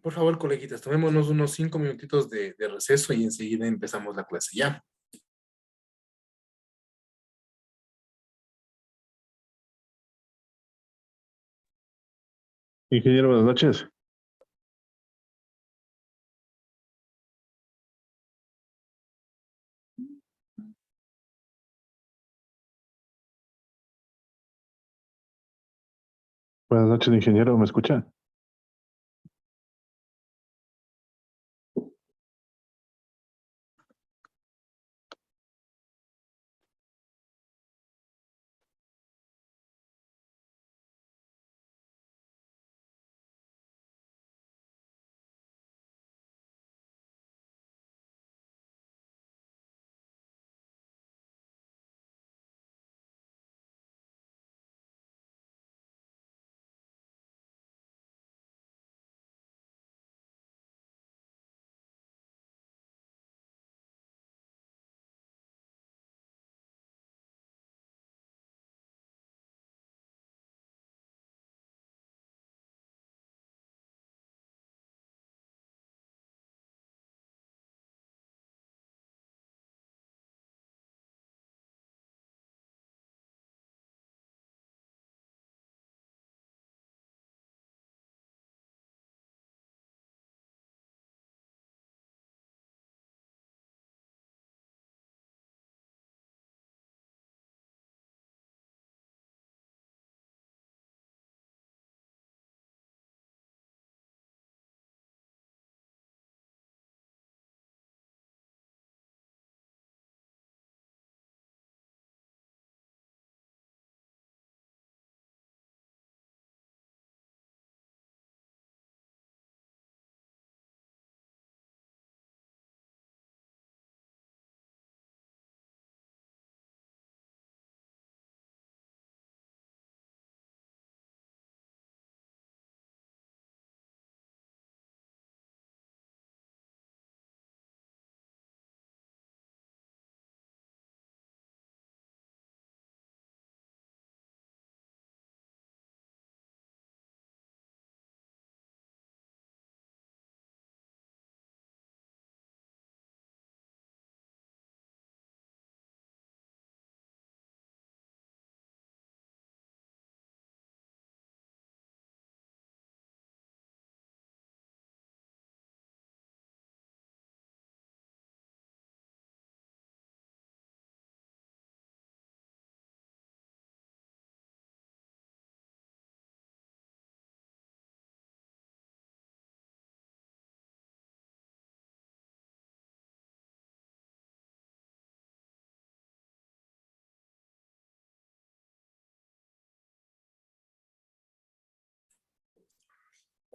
Por favor, coleguitas, tomémonos unos 5 minutitos de receso y enseguida empezamos la clase ya. Ingeniero, buenas noches. Buenas noches, ingeniero, ¿me escucha?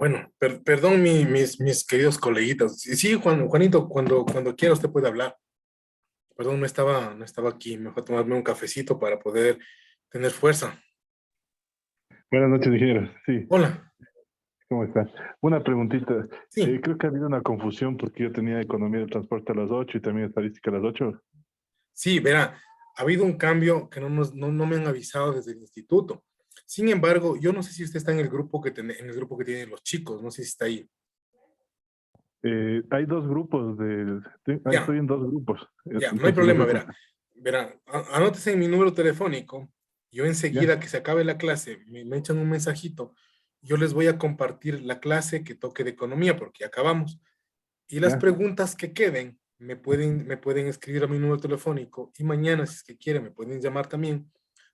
Bueno, perdón mis queridos coleguitas. Sí, sí, Juanito, cuando quiera usted puede hablar. Perdón, no estaba aquí. Me fue a tomarme un cafecito para poder tener fuerza. Buenas noches, ingeniero. Sí, Hola. ¿cómo está? Una preguntita. Sí, Creo que ha habido una confusión porque yo tenía economía de transporte a las 8 y también estadística a las 8. sí, verá, ha habido un cambio que no me han avisado desde el instituto. Sin embargo, yo no sé si usted está en el grupo en el grupo que tienen los chicos, no sé si está ahí. Hay dos grupos Ya, estoy en dos grupos. ya, no hay Entonces, no problema, sé verá. Verá, anótese en mi número telefónico. Yo ya, enseguida que se acabe la clase, me echan un mensajito. Yo les voy a compartir la clase que toque de economía porque ya acabamos. Y las ya, preguntas que queden me pueden escribir a mi número telefónico y mañana, si es que quieren, me pueden llamar también.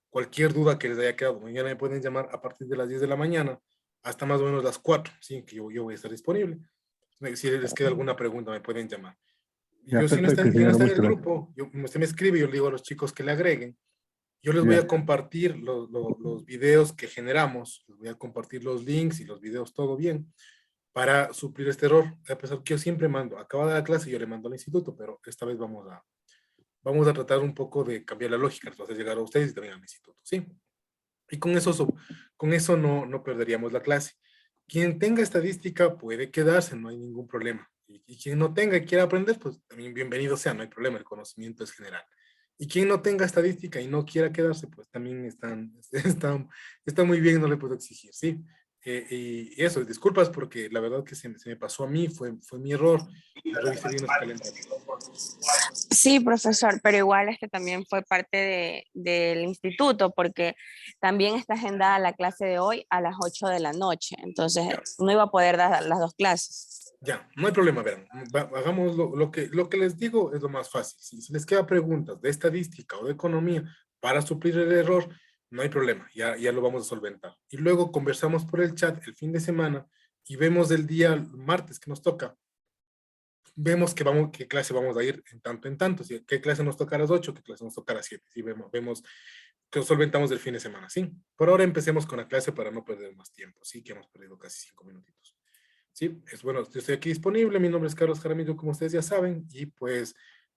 Cualquier duda que les haya quedado, mañana me pueden llamar a partir de las 10 de la mañana hasta más o menos las 4, ¿sí? Que yo voy a estar disponible. Si les queda alguna pregunta, me pueden llamar. Y ya, yo, perfecto, si no ingeniero, está en muchas el gracias. grupo, usted me escribe, yo le digo a los chicos que le agreguen. Yo les voy Ya, a compartir los videos que generamos, les voy a compartir los links y los videos, todo bien, para suplir este error. A pesar que yo siempre mando, acabada la clase, yo le mando al instituto, pero esta vez vamos a tratar un poco de cambiar la lógica, entonces llegar a ustedes y también al instituto, ¿sí? Y con eso no perderíamos la clase. Quien tenga estadística puede quedarse, no hay ningún problema. Y quien no tenga y quiera aprender, pues también bienvenido sea, no hay problema, el conocimiento es general. Y quien no tenga estadística y no quiera quedarse, pues también está muy bien, no le puedo exigir, ¿sí? Y eso, disculpas porque la verdad que se me pasó a mí, fue mi error. No revisé bien los calendarios. Sí, profesor, pero igual también fue parte del instituto porque también está agendada la clase de hoy a las 8 de la noche, entonces Ya, no iba a poder dar las dos clases. ya, no hay problema, verán. Hagamos lo que les digo es lo más fácil. Si les queda preguntas de estadística o de economía para suplir el error, no hay problema, ya lo vamos a solventar. Y luego conversamos por el chat el fin de semana y vemos el día martes que nos toca. Vemos qué clase vamos a ir en tanto, ¿sí? Qué clase nos toca a las 8, qué clase nos toca a las 7, ¿sí? Vemos que solventamos el fin de semana, ¿sí? Por ahora empecemos con la clase para no perder más tiempo, ¿sí? Que hemos perdido casi 5 minutitos. Sí, es bueno, yo estoy aquí disponible, mi nombre es Carlos Jaramillo, como ustedes ya saben, y pues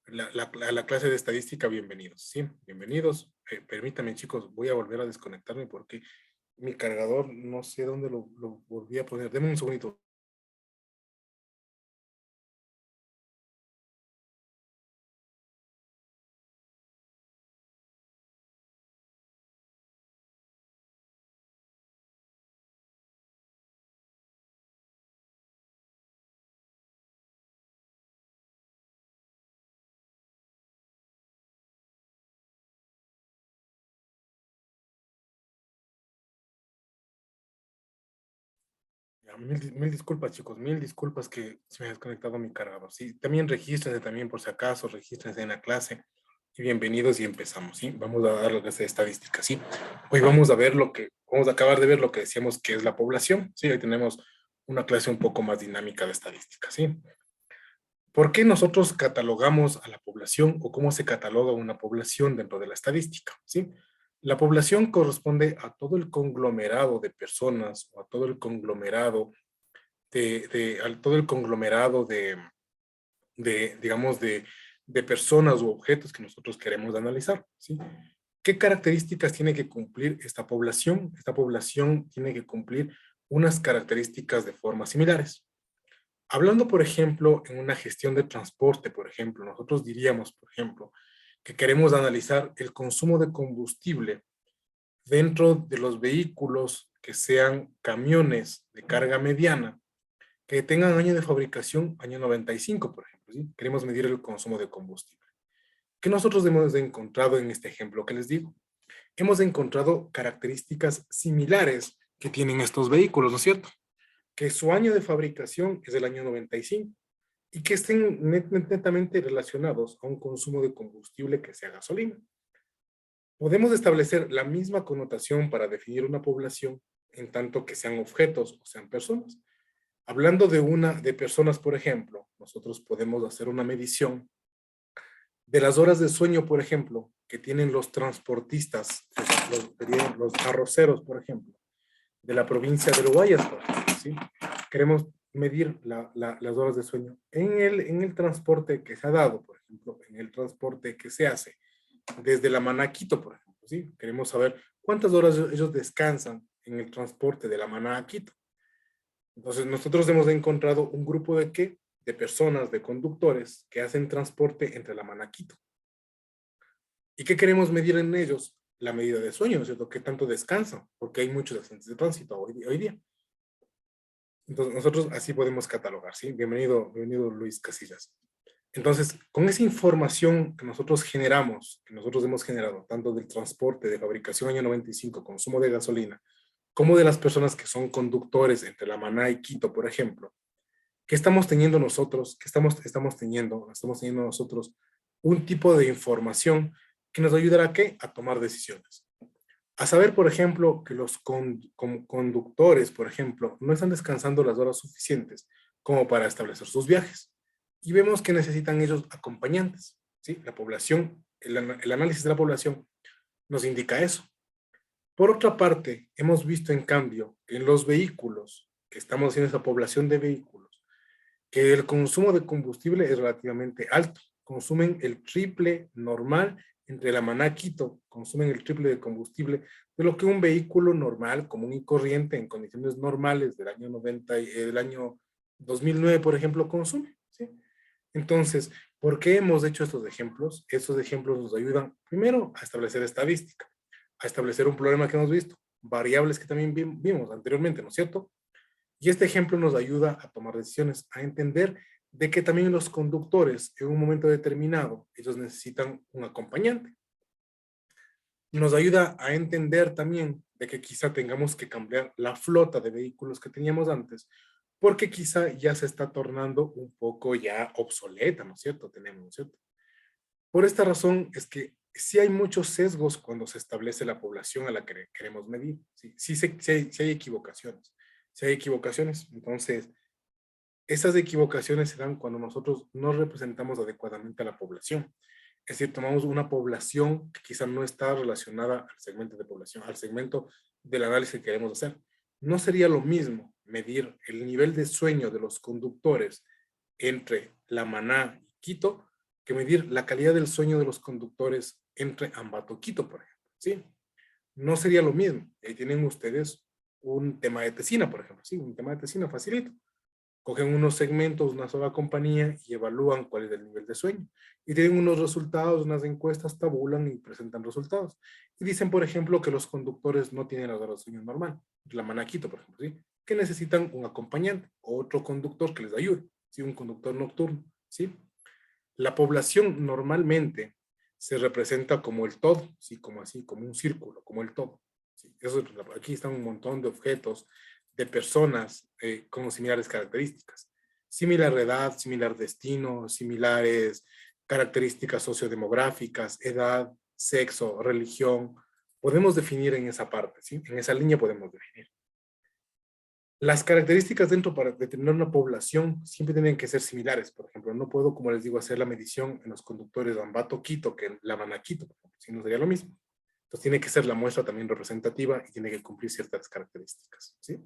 la clase de estadística, bienvenidos, ¿sí? Bienvenidos. Permítanme, chicos, voy a volver a desconectarme porque mi cargador, no sé dónde lo volví a poner. Denme un segundito. Ya, mil disculpas, chicos, mil disculpas que se me ha desconectado mi cargador. Sí, también regístrense también por si acaso, regístrense en la clase y bienvenidos y empezamos, ¿sí? Vamos a dar la clase de estadística, ¿sí? Hoy vamos a ver vamos a acabar de ver lo que decíamos que es la población, ¿sí? Hoy tenemos una clase un poco más dinámica de estadística, ¿sí? ¿Por qué nosotros catalogamos a la población o cómo se cataloga una población dentro de la estadística? ¿Sí? La población corresponde a todo el conglomerado de personas o a todo el conglomerado digamos, de personas u objetos que nosotros queremos analizar. ¿Sí? ¿Qué características tiene que cumplir esta población? Esta población tiene que cumplir unas características de formas similares. Hablando, por ejemplo, en una gestión de transporte, por ejemplo, nosotros diríamos, por ejemplo, que queremos analizar el consumo de combustible dentro de los vehículos que sean camiones de carga mediana, que tengan año de fabricación, año 95, por ejemplo. ¿Sí? Queremos medir el consumo de combustible. ¿Qué nosotros hemos encontrado en este ejemplo que les digo? Hemos encontrado características similares que tienen estos vehículos, ¿no es cierto? Que su año de fabricación es el año 95 y que estén netamente relacionados a un consumo de combustible que sea gasolina. Podemos establecer la misma connotación para definir una población en tanto que sean objetos o sean personas. Hablando de personas, por ejemplo, nosotros podemos hacer una medición de las horas de sueño, por ejemplo, que tienen los transportistas, los arroceros, por ejemplo, de la provincia del Guayas, por ejemplo, ¿sí? Queremos medir las horas de sueño en el transporte que se ha dado, por ejemplo, en el transporte que se hace desde la Maná a Quito, por ejemplo, ¿sí? Queremos saber cuántas horas ellos descansan en el transporte de la Maná a Quito. Entonces, nosotros hemos encontrado un grupo de qué? De personas, de conductores que hacen transporte entre la Maná a Quito. ¿Y qué queremos medir en ellos? La medida de sueño, ¿no es cierto? ¿Qué tanto descansan? Porque hay muchos accidentes de tránsito hoy día. Entonces, nosotros así podemos catalogar, ¿sí? Bienvenido Luis Casillas. Entonces, con esa información que nosotros generamos, que nosotros hemos generado, tanto del transporte, de fabricación año 95, consumo de gasolina, como de las personas que son conductores entre La Maná y Quito, por ejemplo, ¿qué estamos teniendo nosotros? ¿Qué estamos teniendo? Estamos teniendo nosotros un tipo de información que nos ayudará a qué? A tomar decisiones. A saber, por ejemplo, que los conductores, por ejemplo, no están descansando las horas suficientes como para establecer sus viajes. Y vemos que necesitan ellos acompañantes. ¿Sí? La población, el análisis de la población nos indica eso. Por otra parte, hemos visto en cambio que en los vehículos, que estamos haciendo esa población de vehículos, que el consumo de combustible es relativamente alto. Consumen el triple normal entre la Maná Quito, consumen el triple de combustible de lo que un vehículo normal, común y corriente, en condiciones normales del año 90, del año 2009, por ejemplo, consume. ¿Sí? Entonces, ¿por qué hemos hecho estos ejemplos? Estos ejemplos nos ayudan, primero, a establecer estadística, a establecer un problema que hemos visto. variables que también vimos anteriormente, ¿no es cierto? Y este ejemplo nos ayuda a tomar decisiones, a entender de que también los conductores en un momento determinado, ellos necesitan un acompañante. Nos ayuda a entender también de que quizá tengamos que cambiar la flota de vehículos que teníamos antes, porque quizá ya se está tornando un poco ya obsoleta, ¿no es cierto? Tenemos, ¿no es cierto? Por esta razón es que sí hay muchos sesgos cuando se establece la población a la que queremos medir. Sí hay equivocaciones. Sí hay equivocaciones. Entonces, esas equivocaciones se dan cuando nosotros no representamos adecuadamente a la población. Es decir, tomamos una población que quizá no está relacionada al segmento de población, al segmento del análisis que queremos hacer. No sería lo mismo medir el nivel de sueño de los conductores entre La Maná y Quito que medir la calidad del sueño de los conductores entre Ambato y Quito, por ejemplo. ¿Sí? No sería lo mismo. Ahí tienen ustedes un tema de tesina, por ejemplo. Sí, un tema de tesina facilito. Cogen unos segmentos, una sola compañía y evalúan cuál es el nivel de sueño. Y tienen unos resultados, unas encuestas, tabulan y presentan resultados. Y dicen, por ejemplo, que los conductores no tienen las horas de sueño normal. La Manaquito, por ejemplo, ¿sí? Que necesitan un acompañante o otro conductor que les ayude. ¿Sí? Un conductor nocturno. ¿Sí? La población normalmente se representa como el todo, ¿sí? Como así, como un círculo, como el todo. ¿Sí? Eso, aquí están un montón de objetos, de personas con similares características. Similar edad, similar destino, similares características sociodemográficas, edad, sexo, religión. Podemos definir en esa parte, ¿sí? En esa línea podemos definir. Las características dentro para determinar una población siempre tienen que ser similares. Por ejemplo, no puedo, como les digo, hacer la medición en los conductores de Ambato-Quito que en La Habana-Quito, si no sería lo mismo. Entonces tiene que ser la muestra también representativa y tiene que cumplir ciertas características, ¿sí?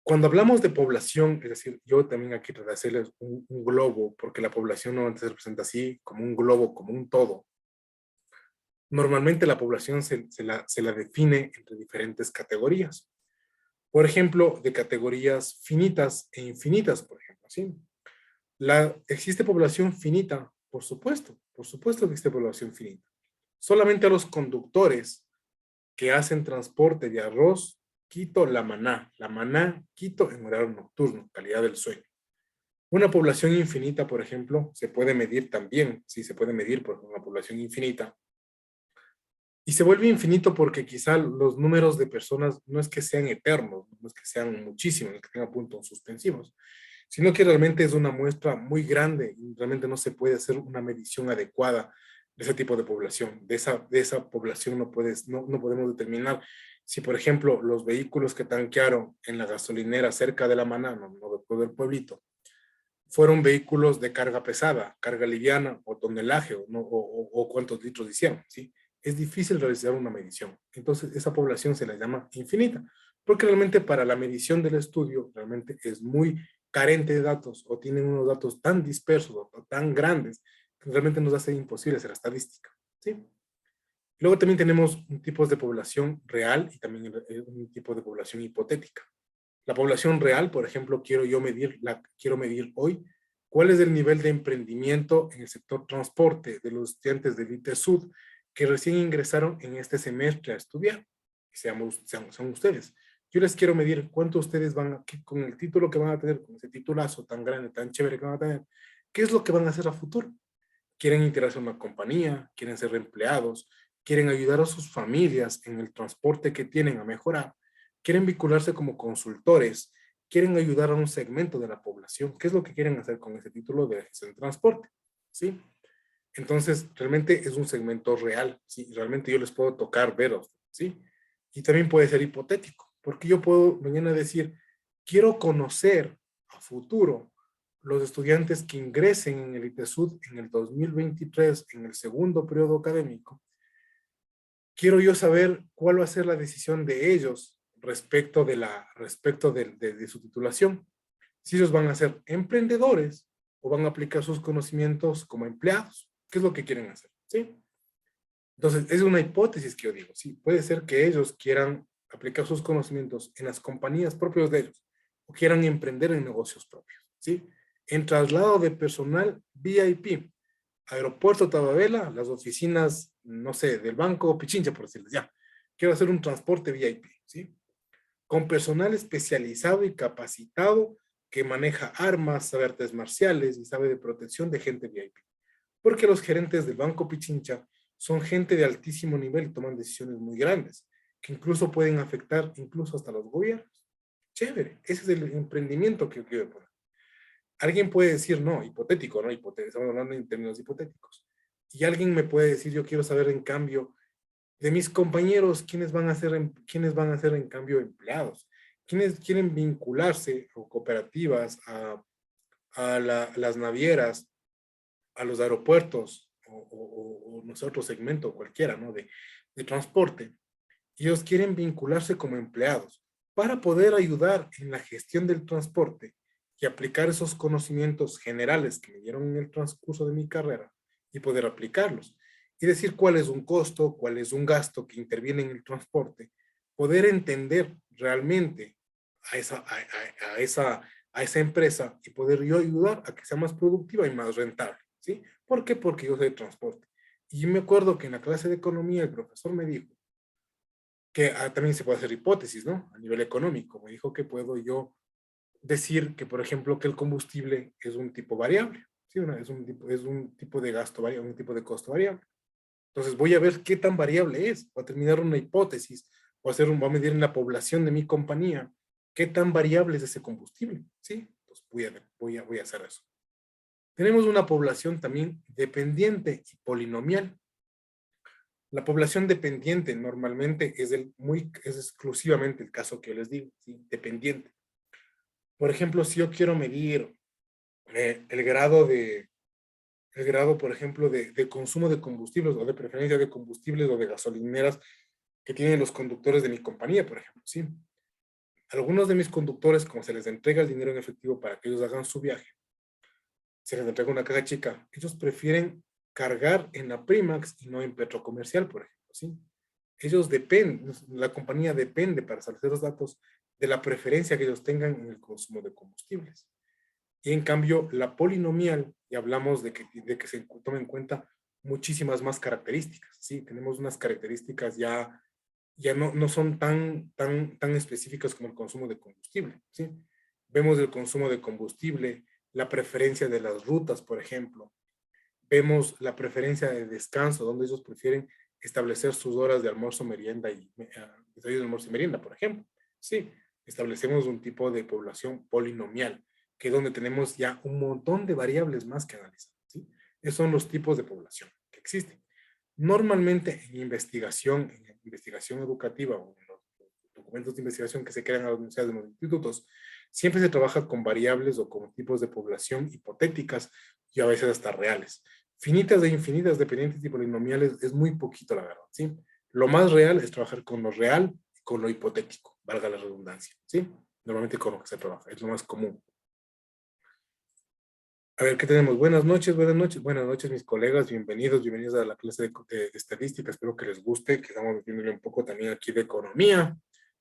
Cuando hablamos de población, es decir, yo también aquí trato de hacerles un globo, porque la población no se representa así, como un globo, como un todo. Normalmente la población se la define entre diferentes categorías. Por ejemplo, de categorías finitas e infinitas, por ejemplo, ¿sí? ¿Existe población finita? Por supuesto que existe población finita. Solamente a los conductores que hacen transporte de arroz, Quito, La Maná, Quito en horario nocturno, calidad del sueño. Una población infinita, por ejemplo, se puede medir también, sí, se puede medir por una población infinita. Y se vuelve infinito porque quizá los números de personas no es que sean eternos, no es que sean muchísimos, no es que tengan puntos suspensivos, sino que realmente es una muestra muy grande y realmente no se puede hacer una medición adecuada de ese tipo de población. De esa población no podemos determinar si, por ejemplo, los vehículos que tanquearon en la gasolinera cerca de La Maná, no del pueblito, fueron vehículos de carga pesada, carga liviana o tonelaje o cuántos litros hicieron, ¿sí? Es difícil realizar una medición. Entonces, esa población se la llama infinita, porque realmente para la medición del estudio realmente es muy carente de datos o tienen unos datos tan dispersos o tan grandes que realmente nos hace imposible hacer estadística, ¿sí? Luego también tenemos un tipo de población real y también un tipo de población hipotética. La población real, por ejemplo, quiero medir hoy cuál es el nivel de emprendimiento en el sector transporte de los estudiantes del ITESUD que recién ingresaron en este semestre a estudiar. Son ustedes. Yo les quiero medir cuánto ustedes con el título que van a tener, con ese titulazo tan grande, tan chévere que van a tener, qué es lo que van a hacer a futuro. ¿Quieren integrarse a una compañía? ¿Quieren ser empleados? ¿Quieren ayudar a sus familias en el transporte que tienen a mejorar? ¿Quieren vincularse como consultores? ¿Quieren ayudar a un segmento de la población? ¿Qué es lo que quieren hacer con ese título de gestión de transporte? ¿Sí? Entonces, realmente es un segmento real, ¿sí? Realmente yo les puedo tocar veros, ¿sí? Y también puede ser hipotético, porque yo puedo mañana decir, quiero conocer a futuro los estudiantes que ingresen en el ITESUD en el 2023, en el segundo periodo académico. Quiero yo saber cuál va a ser la decisión de ellos respecto de su titulación. Si ellos van a ser emprendedores o van a aplicar sus conocimientos como empleados. ¿Qué es lo que quieren hacer? ¿Sí? Entonces, es una hipótesis que yo digo. Sí, puede ser que ellos quieran aplicar sus conocimientos en las compañías propias de ellos o quieran emprender en negocios propios. ¿Sí? En traslado de personal VIP, Aeropuerto Tababela, las oficinas, no sé, del Banco Pichincha, por decirles ya, quiero hacer un transporte VIP, ¿sí? Con personal especializado y capacitado que maneja armas, sabe artes marciales y sabe de protección de gente VIP. Porque los gerentes del Banco Pichincha son gente de altísimo nivel y toman decisiones muy grandes, que incluso pueden afectar incluso hasta los gobiernos. Chévere, ese es el emprendimiento que yo quiero poner. Alguien puede decir, no, hipotético, ¿no? Estamos hablando en términos hipotéticos. Y alguien me puede decir, yo quiero saber en cambio de mis compañeros, quiénes van a ser en cambio empleados, quiénes quieren vincularse o cooperativas a las navieras, a los aeropuertos o no sé, otro segmento cualquiera, ¿no? De transporte. Ellos quieren vincularse como empleados para poder ayudar en la gestión del transporte y aplicar esos conocimientos generales que me dieron en el transcurso de mi carrera y poder aplicarlos. Y decir cuál es un costo, cuál es un gasto que interviene en el transporte, poder entender realmente a esa empresa y poder yo ayudar a que sea más productiva y más rentable, ¿sí? ¿Por qué? Porque yo soy de transporte. Y me acuerdo que en la clase de economía el profesor me dijo que también se puede hacer hipótesis, ¿no? A nivel económico. Me dijo que puedo yo decir que, por ejemplo, que el combustible es un tipo variable, ¿sí? Es un tipo de gasto variable, un tipo de costo variable. Entonces voy a ver qué tan variable es. Voy a terminar una hipótesis, voy a medir en la población de mi compañía qué tan variable es ese combustible, ¿sí? Entonces voy a hacer eso. Tenemos una población también dependiente y polinomial. La población dependiente normalmente es exclusivamente el caso que yo les digo, ¿sí? Dependiente. Por ejemplo, si yo quiero medir el grado, por ejemplo, de consumo de combustibles o de preferencia de combustibles o de gasolineras que tienen los conductores de mi compañía, por ejemplo, ¿sí? Algunos de mis conductores, como se les entrega el dinero en efectivo para que ellos hagan su viaje, se les entrega una caja chica, ellos prefieren cargar en la Primax y no en Petrocomercial, por ejemplo, ¿sí? Ellos dependen, la compañía depende para establecer los datos de la preferencia que ellos tengan en el consumo de combustibles. Y en cambio, la polinomial, y hablamos de que se tome en cuenta muchísimas más características, ¿sí? Tenemos unas características ya no son tan específicas como el consumo de combustible, ¿sí? Vemos el consumo de combustible, la preferencia de las rutas, por ejemplo. Vemos la preferencia de descanso, donde ellos prefieren establecer sus horas de almuerzo, merienda desayuno, almuerzo y merienda, por ejemplo. Sí, establecemos un tipo de población polinomial, que es donde tenemos ya un montón de variables más que analizar, ¿sí? Esos son los tipos de población que existen. Normalmente en investigación educativa o en los documentos de investigación que se crean a las universidades y en los institutos, siempre se trabaja con variables o con tipos de población hipotéticas y a veces hasta reales. Finitas e infinitas, dependientes y polinomiales es muy poquito, la verdad, ¿sí? Lo más real es trabajar con lo real y con lo hipotético, valga la redundancia, ¿sí? Normalmente con lo que se trabaja, es lo más común. A ver, ¿qué tenemos? Buenas noches, mis colegas, bienvenidos a la clase de estadística, espero que les guste, que estamos viéndole un poco también aquí de economía.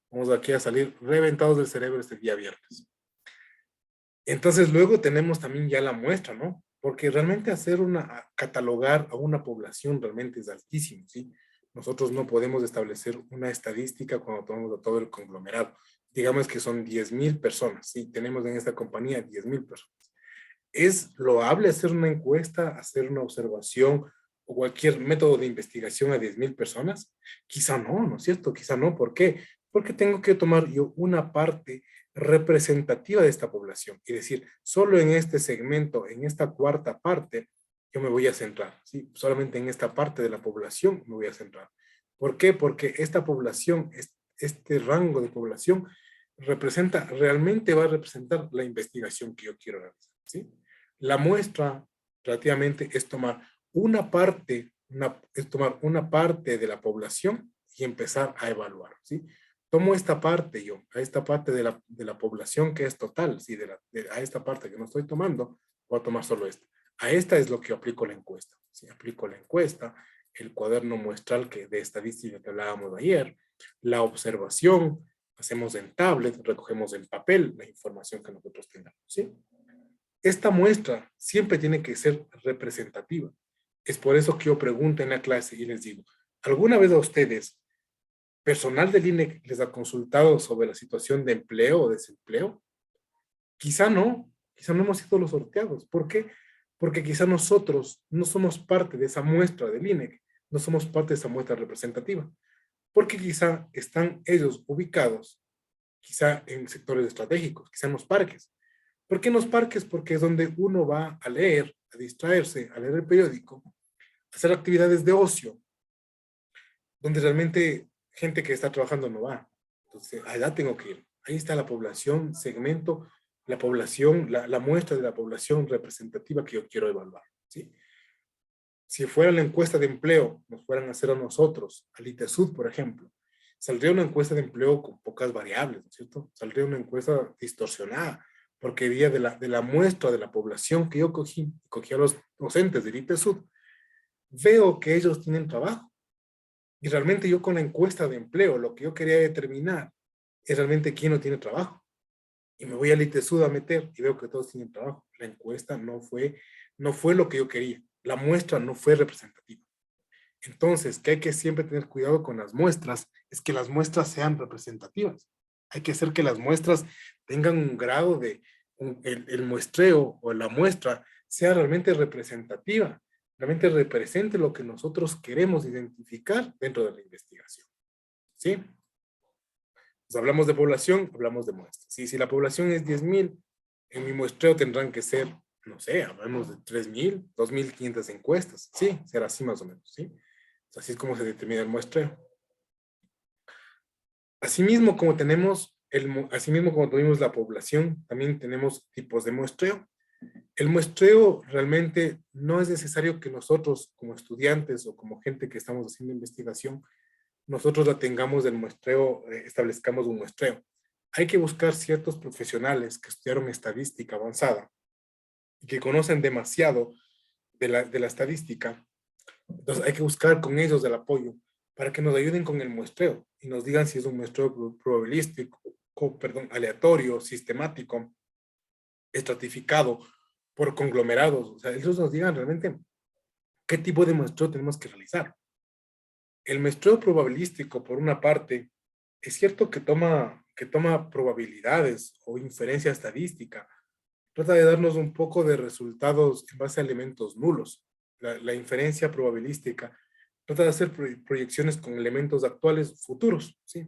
Vamos aquí a salir reventados del cerebro este día viernes. Entonces luego tenemos también ya la muestra, ¿no? Porque realmente catalogar a una población realmente es altísimo, ¿sí? Nosotros no podemos establecer una estadística cuando tomamos a todo el conglomerado. Digamos que son 10,000 personas, ¿sí? Tenemos en esta compañía 10,000 personas. ¿Es loable hacer una encuesta, hacer una observación o cualquier método de investigación a 10,000 personas? Quizá no, ¿no es cierto? Quizá no. ¿Por qué? Porque tengo que tomar yo una parte representativa de esta población y decir, solo en este segmento, en esta cuarta parte, yo me voy a centrar, ¿sí? Solamente en esta parte de la población me voy a centrar. ¿Por qué? Porque esta población, este rango de población, realmente va a representar la investigación que yo quiero realizar, ¿sí? La muestra relativamente es tomar una parte de la población y empezar a evaluar, ¿sí? Tomo esta parte a esta parte de la población que es total, ¿sí? A esta parte que no estoy tomando, voy a tomar solo esta. A esta es lo que yo aplico la encuesta, ¿sí? Aplico la encuesta, el cuaderno muestral de estadística que hablábamos ayer, la observación, hacemos en tablet, recogemos en papel la información que nosotros tengamos, ¿sí? Esta muestra siempre tiene que ser representativa. Es por eso que yo pregunto en la clase y les digo, ¿alguna vez a ustedes personal del INE les ha consultado sobre la situación de empleo o desempleo? Quizá no hemos sido los sorteados. ¿Por qué? Porque quizá nosotros no somos parte de esa muestra del INE, no somos parte de esa muestra representativa, porque quizá están ellos ubicados, quizá en sectores estratégicos, quizá en los parques. ¿Por qué en los parques? Porque es donde uno va a leer, a distraerse, a leer el periódico, a hacer actividades de ocio, donde realmente gente que está trabajando no va. Entonces, allá tengo que ir. Ahí está la población, segmento, la población, la muestra de la población representativa que yo quiero evaluar, ¿sí? Si fuera la encuesta de empleo, nos fueran a hacer a nosotros, al ITESUD, por ejemplo, saldría una encuesta de empleo con pocas variables, ¿no es cierto? Saldría una encuesta distorsionada, porque iría de la muestra de la población que yo cogí a los docentes del ITESUD, veo que ellos tienen trabajo. Y realmente yo con la encuesta de empleo, lo que yo quería determinar es realmente quién no tiene trabajo. Y me voy al ITESUD a meter y veo que todos tienen trabajo. La encuesta no fue lo que yo quería. La muestra no fue representativa. Entonces, que hay que siempre tener cuidado con las muestras, es que las muestras sean representativas. Hay que hacer que las muestras tengan un grado de, el muestreo o la muestra sea realmente representativa, realmente represente lo que nosotros queremos identificar dentro de la investigación. ¿Sí? Pues hablamos de población, hablamos de muestras. ¿Sí? Si la población es 10,000, en mi muestreo tendrán que ser, no sé, hablamos de 3,000, 2,500 encuestas. Sí, será así más o menos. ¿Sí? Así es como se determina el muestreo. Asimismo, como tuvimos la población, también tenemos tipos de muestreo. El muestreo realmente no es necesario que nosotros, como estudiantes o como gente que estamos haciendo investigación, nosotros la tengamos del muestreo, establezcamos un muestreo. Hay que buscar ciertos profesionales que estudiaron estadística avanzada y que conocen demasiado de la estadística. Entonces hay que buscar con ellos el apoyo para que nos ayuden con el muestreo y nos digan si es un muestreo probabilístico, aleatorio, sistemático, estratificado, por conglomerados. O sea, ellos nos digan realmente qué tipo de muestreo tenemos que realizar. El muestreo probabilístico, por una parte, es cierto que toma probabilidades o inferencia estadística. Trata de darnos un poco de resultados en base a elementos nulos. La inferencia probabilística trata de hacer proyecciones con elementos actuales futuros, ¿sí?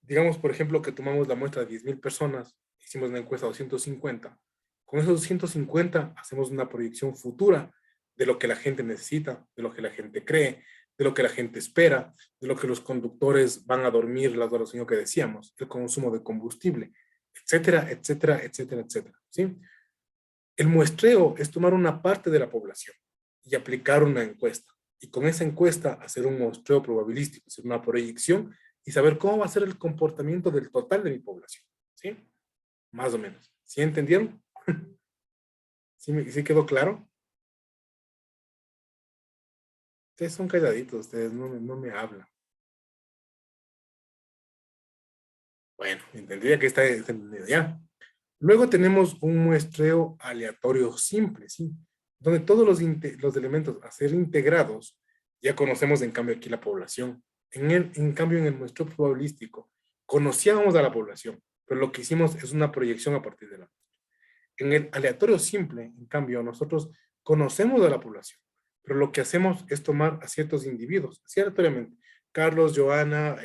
Digamos, por ejemplo, que tomamos la muestra de 10,000 personas, hicimos una encuesta de 250. Con esos 250 hacemos una proyección futura de lo que la gente necesita, de lo que la gente cree, de lo que la gente espera, de lo que los conductores van a dormir las horas de sueño que decíamos, el consumo de combustible, etcétera, etcétera, etcétera, etcétera, ¿sí? El muestreo es tomar una parte de la población y aplicar una encuesta. Y con esa encuesta hacer un muestreo probabilístico, hacer una proyección y saber cómo va a ser el comportamiento del total de mi población. ¿Sí? Más o menos. ¿Sí entendieron? ¿Sí quedó claro? Ustedes son calladitos, ustedes no me hablan. Bueno, entendería que está entendido ya. Luego tenemos un muestreo aleatorio simple, ¿sí? Donde todos los elementos a ser integrados, ya conocemos en cambio aquí la población. En cambio en el muestreo probabilístico, conocíamos a la población, pero lo que hicimos es una proyección a partir de la. En el aleatorio simple, en cambio, nosotros conocemos a la población, pero lo que hacemos es tomar a ciertos individuos, así aleatoriamente. Carlos, Joana,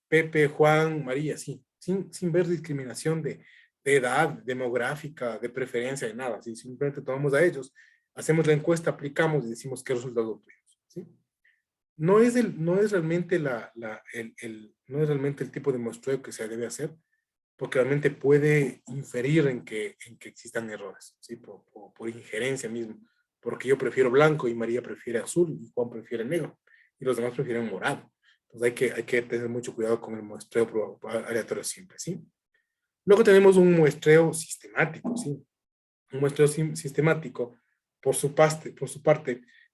Pepe, Juan, María, sí, sin ver discriminación de edad, demográfica, de preferencia, de nada. ¿Sí? Simplemente tomamos a ellos, hacemos la encuesta, aplicamos y decimos qué resultados obtuvimos. ¿Sí? No es realmente no es realmente el tipo de muestreo que se debe hacer, porque realmente puede inferir en que existan errores, ¿sí? Por injerencia mismo, porque yo prefiero blanco y María prefiere azul y Juan prefiere negro y los demás prefieren morado. Entonces hay que tener mucho cuidado con el muestreo aleatorio simple, ¿sí? Luego tenemos un muestreo sistemático, ¿sí? Un muestreo sistemático, por su parte,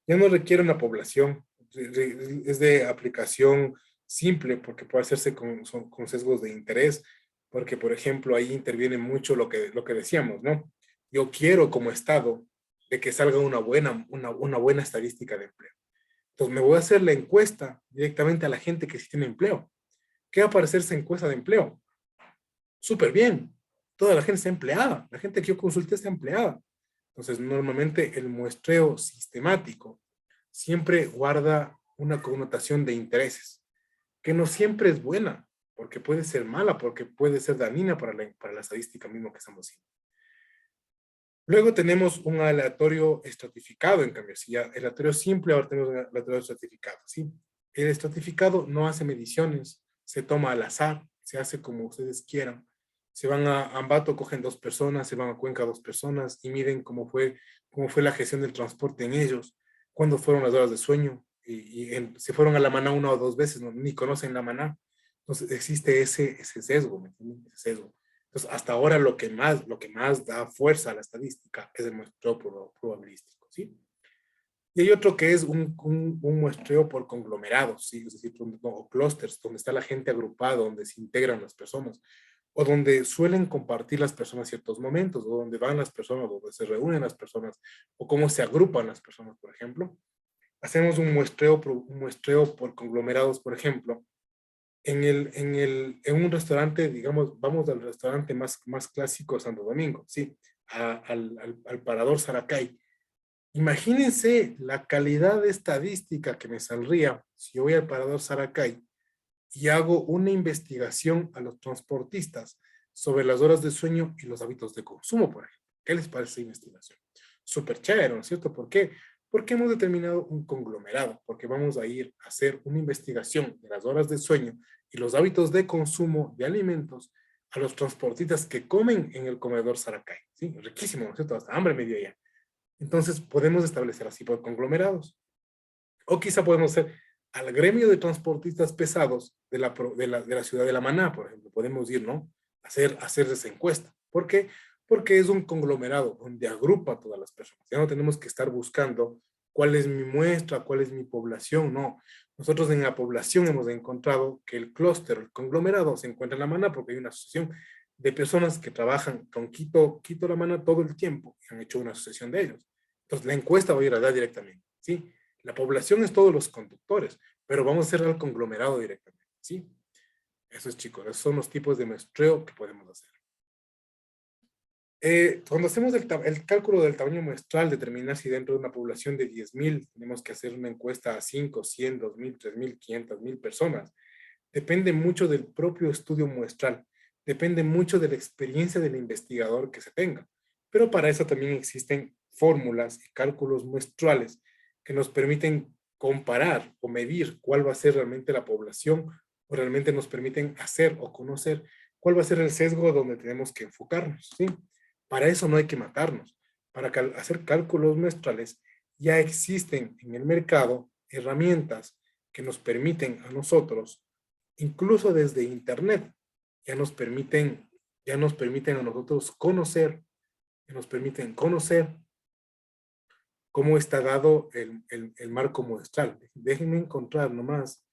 ya no requiere una población, es de aplicación simple porque puede hacerse con sesgos de interés, porque por ejemplo ahí interviene mucho lo que decíamos, ¿no? Yo quiero como Estado de que salga una buena estadística de empleo. Entonces me voy a hacer la encuesta directamente a la gente que sí tiene empleo, ¿Qué va a aparecer esa encuesta de empleo? Súper bien. Toda la gente está empleada. La gente que yo consulté está empleada. Entonces, normalmente el muestreo sistemático siempre guarda una connotación de intereses, que no siempre es buena, porque puede ser mala, porque puede ser dañina para la estadística mismo que estamos haciendo. Luego tenemos un aleatorio estratificado, en cambio. Si ya el aleatorio simple, ahora tenemos un aleatorio estratificado, ¿sí? El estratificado no hace mediciones, se toma al azar, se hace como ustedes quieran. Se van a Ambato, cogen 2 personas, se van a Cuenca 2 personas y miren cómo fue la gestión del transporte en ellos, cuándo fueron las horas de sueño, se fueron a la Maná 1 o 2 veces, no, ni conocen la Maná. Entonces existe ese sesgo, ¿me entienden? Ese sesgo. Entonces, hasta ahora lo que más da fuerza a la estadística es el muestreo probabilístico, ¿sí? Y hay otro que es un muestreo por conglomerados, ¿sí? Es decir, o clústeres, donde está la gente agrupada, donde se integran las personas, o donde suelen compartir las personas ciertos momentos, o donde van las personas, donde se reúnen las personas, o cómo se agrupan las personas, por ejemplo. Hacemos un muestreo por conglomerados, por ejemplo, en un restaurante, digamos, vamos al restaurante más clásico de Santo Domingo, sí, al Parador Saracay. Imagínense la calidad de estadística que me saldría si yo voy al Parador Saracay y hago una investigación a los transportistas sobre las horas de sueño y los hábitos de consumo, por ejemplo. ¿Qué les parece esa investigación? Súper chévere, ¿no es cierto? ¿Por qué? Porque hemos determinado un conglomerado, porque vamos a ir a hacer una investigación de las horas de sueño y los hábitos de consumo de alimentos a los transportistas que comen en el comedor Saracay. ¿Sí? Riquísimo, ¿no es cierto? Hasta hambre me dio ya. Entonces podemos establecer así por conglomerados. O quizá podemos hacer al gremio de transportistas pesados de la ciudad de La Maná, por ejemplo. Podemos ir, ¿no? Hacer esa encuesta. ¿Por qué? Porque es un conglomerado donde agrupa a todas las personas. Ya no tenemos que estar buscando cuál es mi muestra, cuál es mi población, no. Nosotros en la población hemos encontrado que el clúster, el conglomerado, se encuentra en La Maná porque hay una asociación de personas que trabajan con Quito La Maná todo el tiempo y han hecho una asociación de ellos. Entonces la encuesta va a ir a dar directamente, ¿sí? La población es todos los conductores, pero vamos a hacer al conglomerado directamente, ¿sí? Eso es, chicos, esos son los tipos de muestreo que podemos hacer. Cuando hacemos el cálculo del tamaño muestral, determinar si dentro de una población de 10,000 tenemos que hacer una encuesta a 5, 100, 2,000, 3,000, 500,000 personas, depende mucho del propio estudio muestral, depende mucho de la experiencia del investigador que se tenga, pero para eso también existen fórmulas y cálculos muestrales que nos permiten comparar o medir cuál va a ser realmente la población o realmente nos permiten hacer o conocer cuál va a ser el sesgo donde tenemos que enfocarnos, ¿sí? Para eso no hay que matarnos. Para hacer cálculos muestrales ya existen en el mercado herramientas que nos permiten a nosotros, incluso desde internet, ya nos permiten a nosotros conocer, cómo está dado el marco muestral. Déjenme encontrar nomás,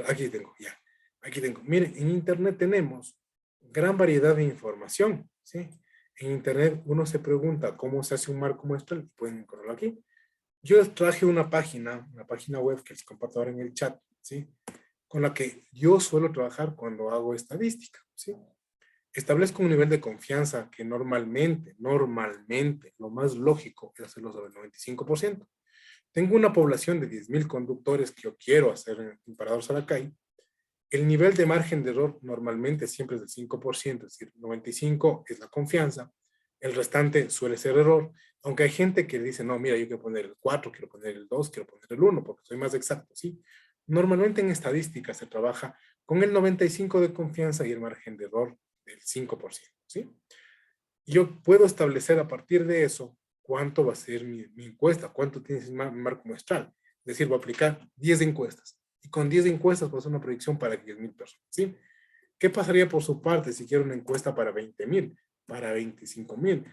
aquí tengo, ya, aquí tengo. Miren, en internet tenemos gran variedad de información, ¿sí? En internet uno se pregunta cómo se hace un marco muestral, pueden encontrarlo aquí. Yo les traje una página web que les comparto ahora en el chat, ¿sí? Con la que yo suelo trabajar cuando hago estadística, ¿sí? Establezco un nivel de confianza que normalmente, lo más lógico es hacerlo sobre el 95%. Tengo una población de 10,000 conductores que yo quiero hacer en el Parador Saracay. El nivel de margen de error normalmente siempre es del 5%, es decir, 95 es la confianza, el restante suele ser error, aunque hay gente que dice, no, mira, yo quiero poner el 4, quiero poner el 2, quiero poner el 1, porque soy más exacto, ¿sí? Normalmente en estadística se trabaja con el 95 de confianza y el margen de error del 5%, ¿sí? Yo puedo establecer a partir de eso cuánto va a ser mi encuesta, cuánto tiene ese marco muestral. Es decir, voy a aplicar 10 encuestas. Y con 10 encuestas puedo hacer una predicción para 10,000 personas, ¿sí? ¿Qué pasaría por su parte si quiero una encuesta para 20,000, para 25,000,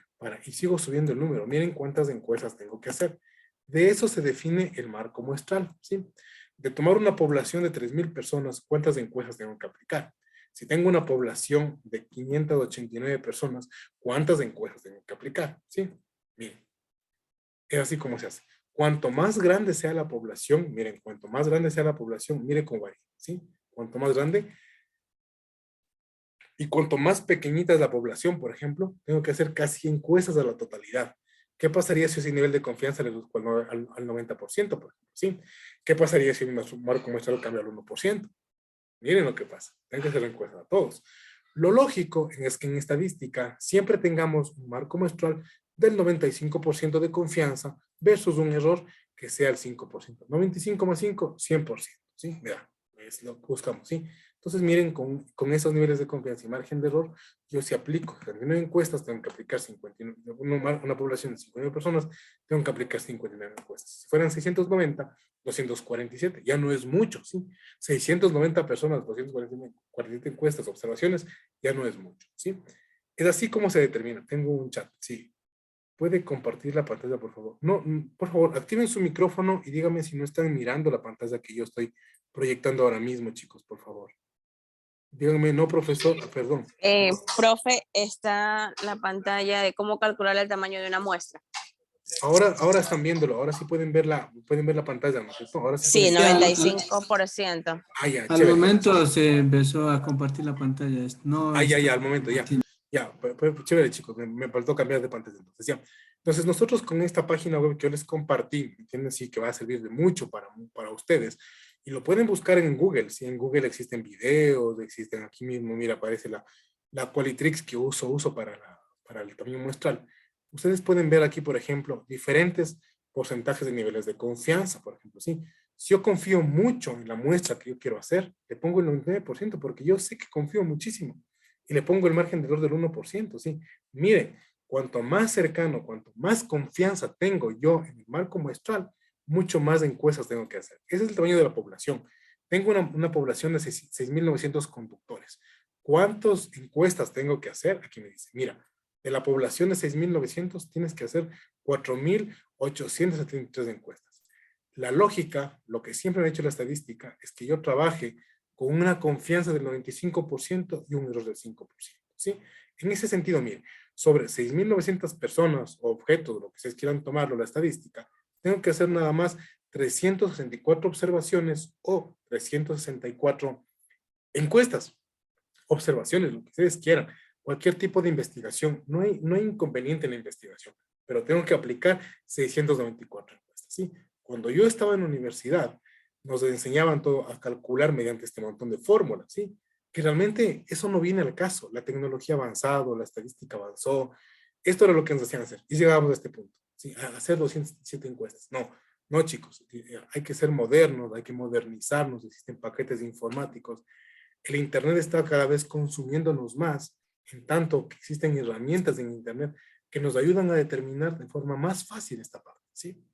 y sigo subiendo el número? Miren cuántas encuestas tengo que hacer. De eso se define el marco muestral, ¿sí? De tomar una población de 3,000 personas, ¿cuántas encuestas tengo que aplicar? Si tengo una población de 589 personas, ¿cuántas encuestas tengo que aplicar? ¿Sí? Miren, es así como se hace. Cuanto más grande sea la población, miren, cuanto más grande sea la población, mire cómo varía, ¿sí? Cuanto más grande y cuanto más pequeñita es la población, por ejemplo, tengo que hacer casi encuestas a la totalidad. ¿Qué pasaría si ese nivel de confianza le reduzco al 90%, por ejemplo? ¿Sí? ¿Qué pasaría si mi marco muestral cambia al 1%? Miren lo que pasa. Tengo que hacer encuestas a todos. Lo lógico es que en estadística siempre tengamos un marco muestral del 95% de confianza versus un error que sea el 5%. 95 más 5, 100%. ¿Sí? Mira, es lo que buscamos. ¿Sí? Entonces, miren, con esos niveles de confianza y margen de error, yo si aplico 39 encuestas, tengo que aplicar 59, una población de 59 personas, tengo que aplicar 59 encuestas. Si fueran 690, 247, ya no es mucho, ¿sí? 690 personas, 247 encuestas, observaciones, ya no es mucho, ¿sí? Es así como se determina. Tengo un chat, sí. ¿Puede compartir la pantalla, por favor? No, por favor, activen su micrófono y díganme si no están mirando la pantalla que yo estoy proyectando ahora mismo, chicos, por favor. Díganme, no, profesor, perdón. Profe, está la pantalla de cómo calcular el tamaño de una muestra. Ahora están viéndolo, ahora sí pueden ver la pantalla, ¿no es cierto? Ahora sí, Sí, pueden... 95%. Ah, ya, Al chévere. momento se empezó a compartir la pantalla. No Ah, ya, está al momento, ya. compartiendo. Ya, chévere, chicos, me faltó cambiar de pantalla entonces, ya. Entonces, nosotros con esta página web que yo les compartí, ¿entienden? Sí, que va a servir de mucho para ustedes. Y lo pueden buscar en Google, sí, en Google existen videos, existen aquí mismo, mira, aparece la Qualitrix que uso para el tamaño muestral. Ustedes pueden ver aquí, por ejemplo, diferentes porcentajes de niveles de confianza, por ejemplo, sí. Si yo confío mucho en la muestra que yo quiero hacer, le pongo el 99% porque yo sé que confío muchísimo. Y le pongo el margen de error del 1%, ¿sí? Mire, cuanto más cercano, cuanto más confianza tengo yo en el marco muestral, mucho más encuestas tengo que hacer. Ese es el tamaño de la población. Tengo una población de 6.900 conductores. ¿Cuántas encuestas tengo que hacer? Aquí me dice, mira, de la población de 6.900 tienes que hacer 4.873 encuestas. La lógica, lo que siempre me ha hecho la estadística, es que yo trabaje con una confianza del 95% y un error del 5%, ¿sí? En ese sentido, miren, sobre 6.900 personas o objetos, lo que ustedes quieran tomarlo, la estadística, tengo que hacer nada más 364 observaciones o 364 encuestas, observaciones, lo que ustedes quieran, cualquier tipo de investigación, no hay inconveniente en la investigación, pero tengo que aplicar 694 encuestas, ¿sí? Cuando yo estaba en la universidad, nos enseñaban todo a calcular mediante este montón de fórmulas, ¿sí? Que realmente eso no viene al caso. La tecnología ha avanzado, la estadística avanzó. Esto era lo que nos hacían hacer. Y llegábamos a este punto, ¿sí? A hacer 207 encuestas. No, chicos. Hay que ser modernos, hay que modernizarnos. Existen paquetes informáticos. El Internet está cada vez consumiéndonos más, en tanto que existen herramientas en Internet que nos ayudan a determinar de forma más fácil esta parte, ¿sí?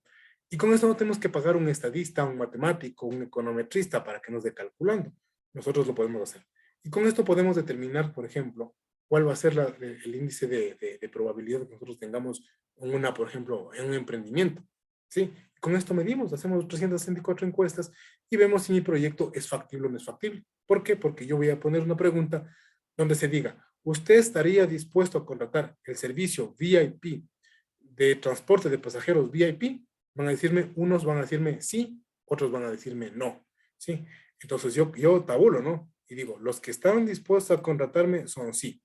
Y con esto no tenemos que pagar un estadista, un matemático, un econometrista para que nos dé calculando. Nosotros lo podemos hacer. Y con esto podemos determinar, por ejemplo, cuál va a ser el índice de probabilidad que nosotros tengamos por ejemplo, en un emprendimiento. ¿Sí? Con esto medimos, hacemos 364 encuestas y vemos si mi proyecto es factible o no es factible. ¿Por qué? Porque yo voy a poner una pregunta donde se diga, ¿usted estaría dispuesto a contratar el servicio VIP de transporte de pasajeros VIP? Unos van a decirme sí, otros van a decirme no, ¿sí? Entonces yo tabulo, ¿no? Y digo, los que están dispuestos a contratarme son sí.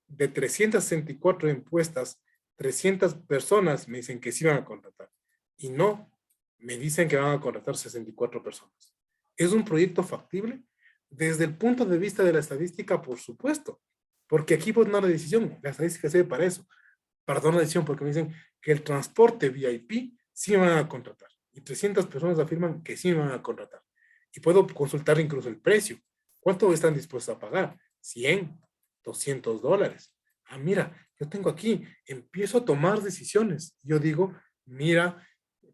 De 364 encuestas, 300 personas me dicen que sí van a contratar. Y no, me dicen que van a contratar 64 personas. ¿Es un proyecto factible? Desde el punto de vista de la estadística, por supuesto. Porque aquí puedo tomar la decisión. La estadística sirve para eso. Para tomar la decisión porque me dicen que el transporte VIP sí me van a contratar. Y 300 personas afirman que sí me van a contratar. Y puedo consultar incluso el precio. ¿Cuánto están dispuestos a pagar? 100, $200. Ah, mira, yo tengo aquí, empiezo a tomar decisiones. Yo digo, mira,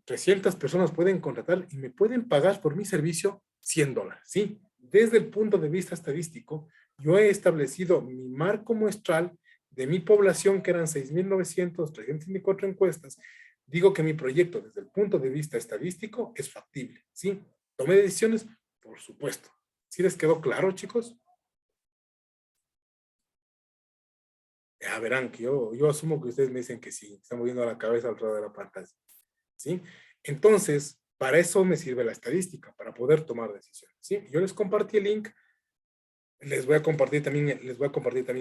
300 personas pueden contratar y me pueden pagar por mi servicio $100. Sí, desde el punto de vista estadístico, yo he establecido mi marco muestral de mi población, que eran 6.900, 364 encuestas. Digo que mi proyecto, desde el punto de vista estadístico, es factible. ¿Sí? ¿Tomé decisiones? Por supuesto. ¿Sí les quedó claro, chicos? Ya verán que yo asumo que ustedes me dicen que sí, están moviendo la cabeza al lado de la pantalla. ¿Sí? Entonces, para eso me sirve la estadística, para poder tomar decisiones. ¿Sí? Yo les compartí el link Les voy a compartir también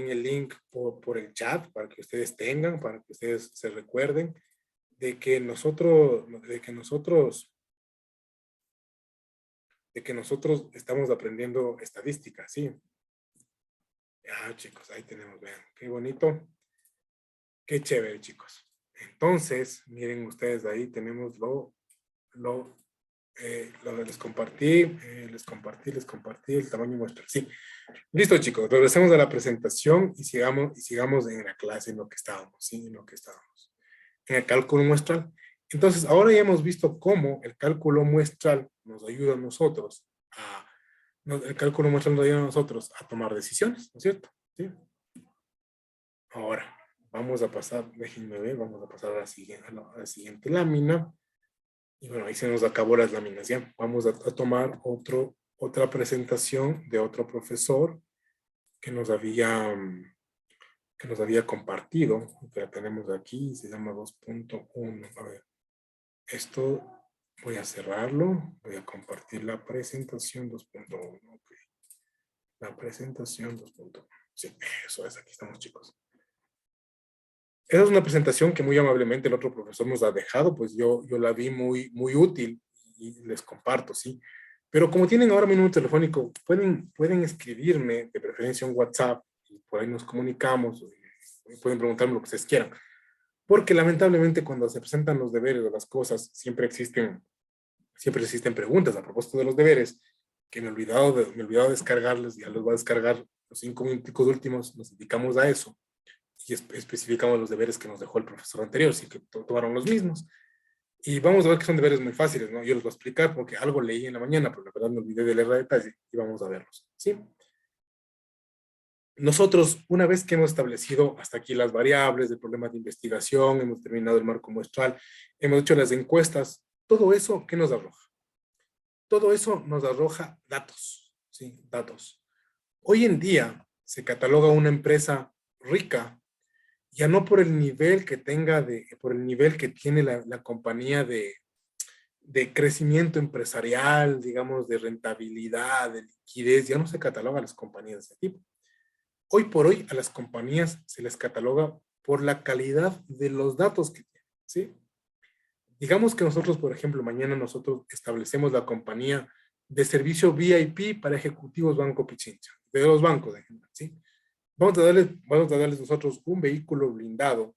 el link por el chat para que ustedes tengan, para que ustedes se recuerden de que nosotros estamos aprendiendo estadística, ¿sí? Ya, chicos, ahí tenemos, vean, qué bonito, qué chévere, chicos. Entonces, miren ustedes, ahí tenemos les compartí el tamaño muestral. Sí, listo, chicos, regresemos a la presentación y sigamos en la clase en lo que estábamos, ¿sí? En lo que estábamos. En el cálculo muestral. Entonces, ahora ya hemos visto cómo el cálculo muestral nos ayuda a nosotros a tomar decisiones, ¿no es cierto? ¿Sí? Ahora, vamos a pasar, déjenme ver, vamos a pasar a la siguiente lámina. Y bueno, ahí se nos acabó las láminas ya. Vamos a tomar otra presentación de otro profesor que nos había compartido, que la tenemos aquí, se llama 2.1. A ver, esto voy a cerrarlo, voy a compartir la presentación 2.1. Okay. La presentación 2.1. Sí, eso es, aquí estamos, chicos. Esa es una presentación que muy amablemente el otro profesor nos ha dejado, pues yo la vi muy útil y les comparto, ¿sí? Pero como tienen ahora mi número telefónico, pueden escribirme, de preferencia en WhatsApp, y por ahí nos comunicamos, y pueden preguntarme lo que ustedes quieran. Porque lamentablemente cuando se presentan los deberes o las cosas, siempre existen preguntas a propósito de los deberes, que me he olvidado de descargarles, ya los voy a descargar los 5 minutos últimos, nos dedicamos a eso y especificamos los deberes que nos dejó el profesor anterior, sí que tomaron los mismos. Y vamos a ver que son deberes muy fáciles, ¿no? Yo les voy a explicar porque algo leí en la mañana, pero la verdad me olvidé de leer la detalle y vamos a verlos, ¿sí? Nosotros, una vez que hemos establecido hasta aquí las variables del problema de investigación, hemos terminado el marco muestral, hemos hecho las encuestas, todo eso, ¿qué nos arroja? Todo eso nos arroja datos, ¿sí? Datos. Hoy en día se cataloga una empresa rica ya no por el nivel que tenga, por el nivel que tiene la compañía de crecimiento empresarial, digamos, de rentabilidad, de liquidez, ya no se cataloga a las compañías de ese tipo. Hoy por hoy a las compañías se les cataloga por la calidad de los datos que tienen, ¿sí? Digamos que nosotros, por ejemplo, mañana nosotros establecemos la compañía de servicio VIP para ejecutivos Banco Pichincha, de los bancos en general, ¿sí? Vamos a darles nosotros un vehículo blindado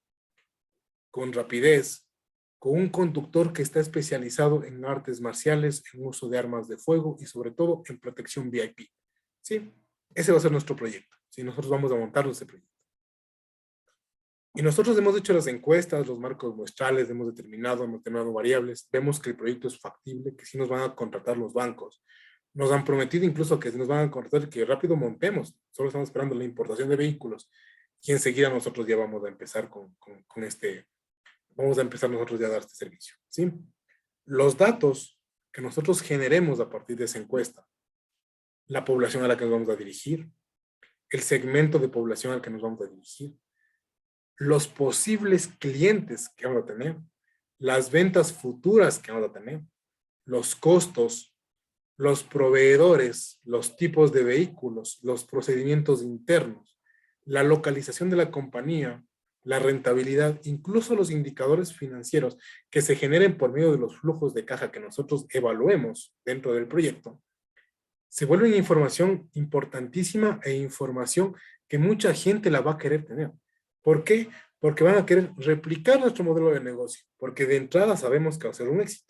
con rapidez, con un conductor que está especializado en artes marciales, en uso de armas de fuego y sobre todo en protección VIP. ¿Sí? Ese va a ser nuestro proyecto. ¿Sí? Nosotros vamos a montar ese proyecto. Y nosotros hemos hecho las encuestas, los marcos muestrales, hemos determinado variables, vemos que el proyecto es factible, que sí nos van a contratar los bancos. Nos han prometido incluso que nos van a contratar, que rápido montemos. Solo estamos esperando la importación de vehículos. Y enseguida nosotros ya vamos a empezar vamos a empezar nosotros ya a dar este servicio. ¿Sí? Los datos que nosotros generemos a partir de esa encuesta, la población a la que nos vamos a dirigir, el segmento de población al que nos vamos a dirigir, los posibles clientes que vamos a tener, las ventas futuras que vamos a tener, los costos, los proveedores, los tipos de vehículos, los procedimientos internos, la localización de la compañía, la rentabilidad, incluso los indicadores financieros que se generen por medio de los flujos de caja que nosotros evaluemos dentro del proyecto, se vuelven información importantísima e información que mucha gente la va a querer tener. ¿Por qué? Porque van a querer replicar nuestro modelo de negocio, porque de entrada sabemos que va a ser un éxito.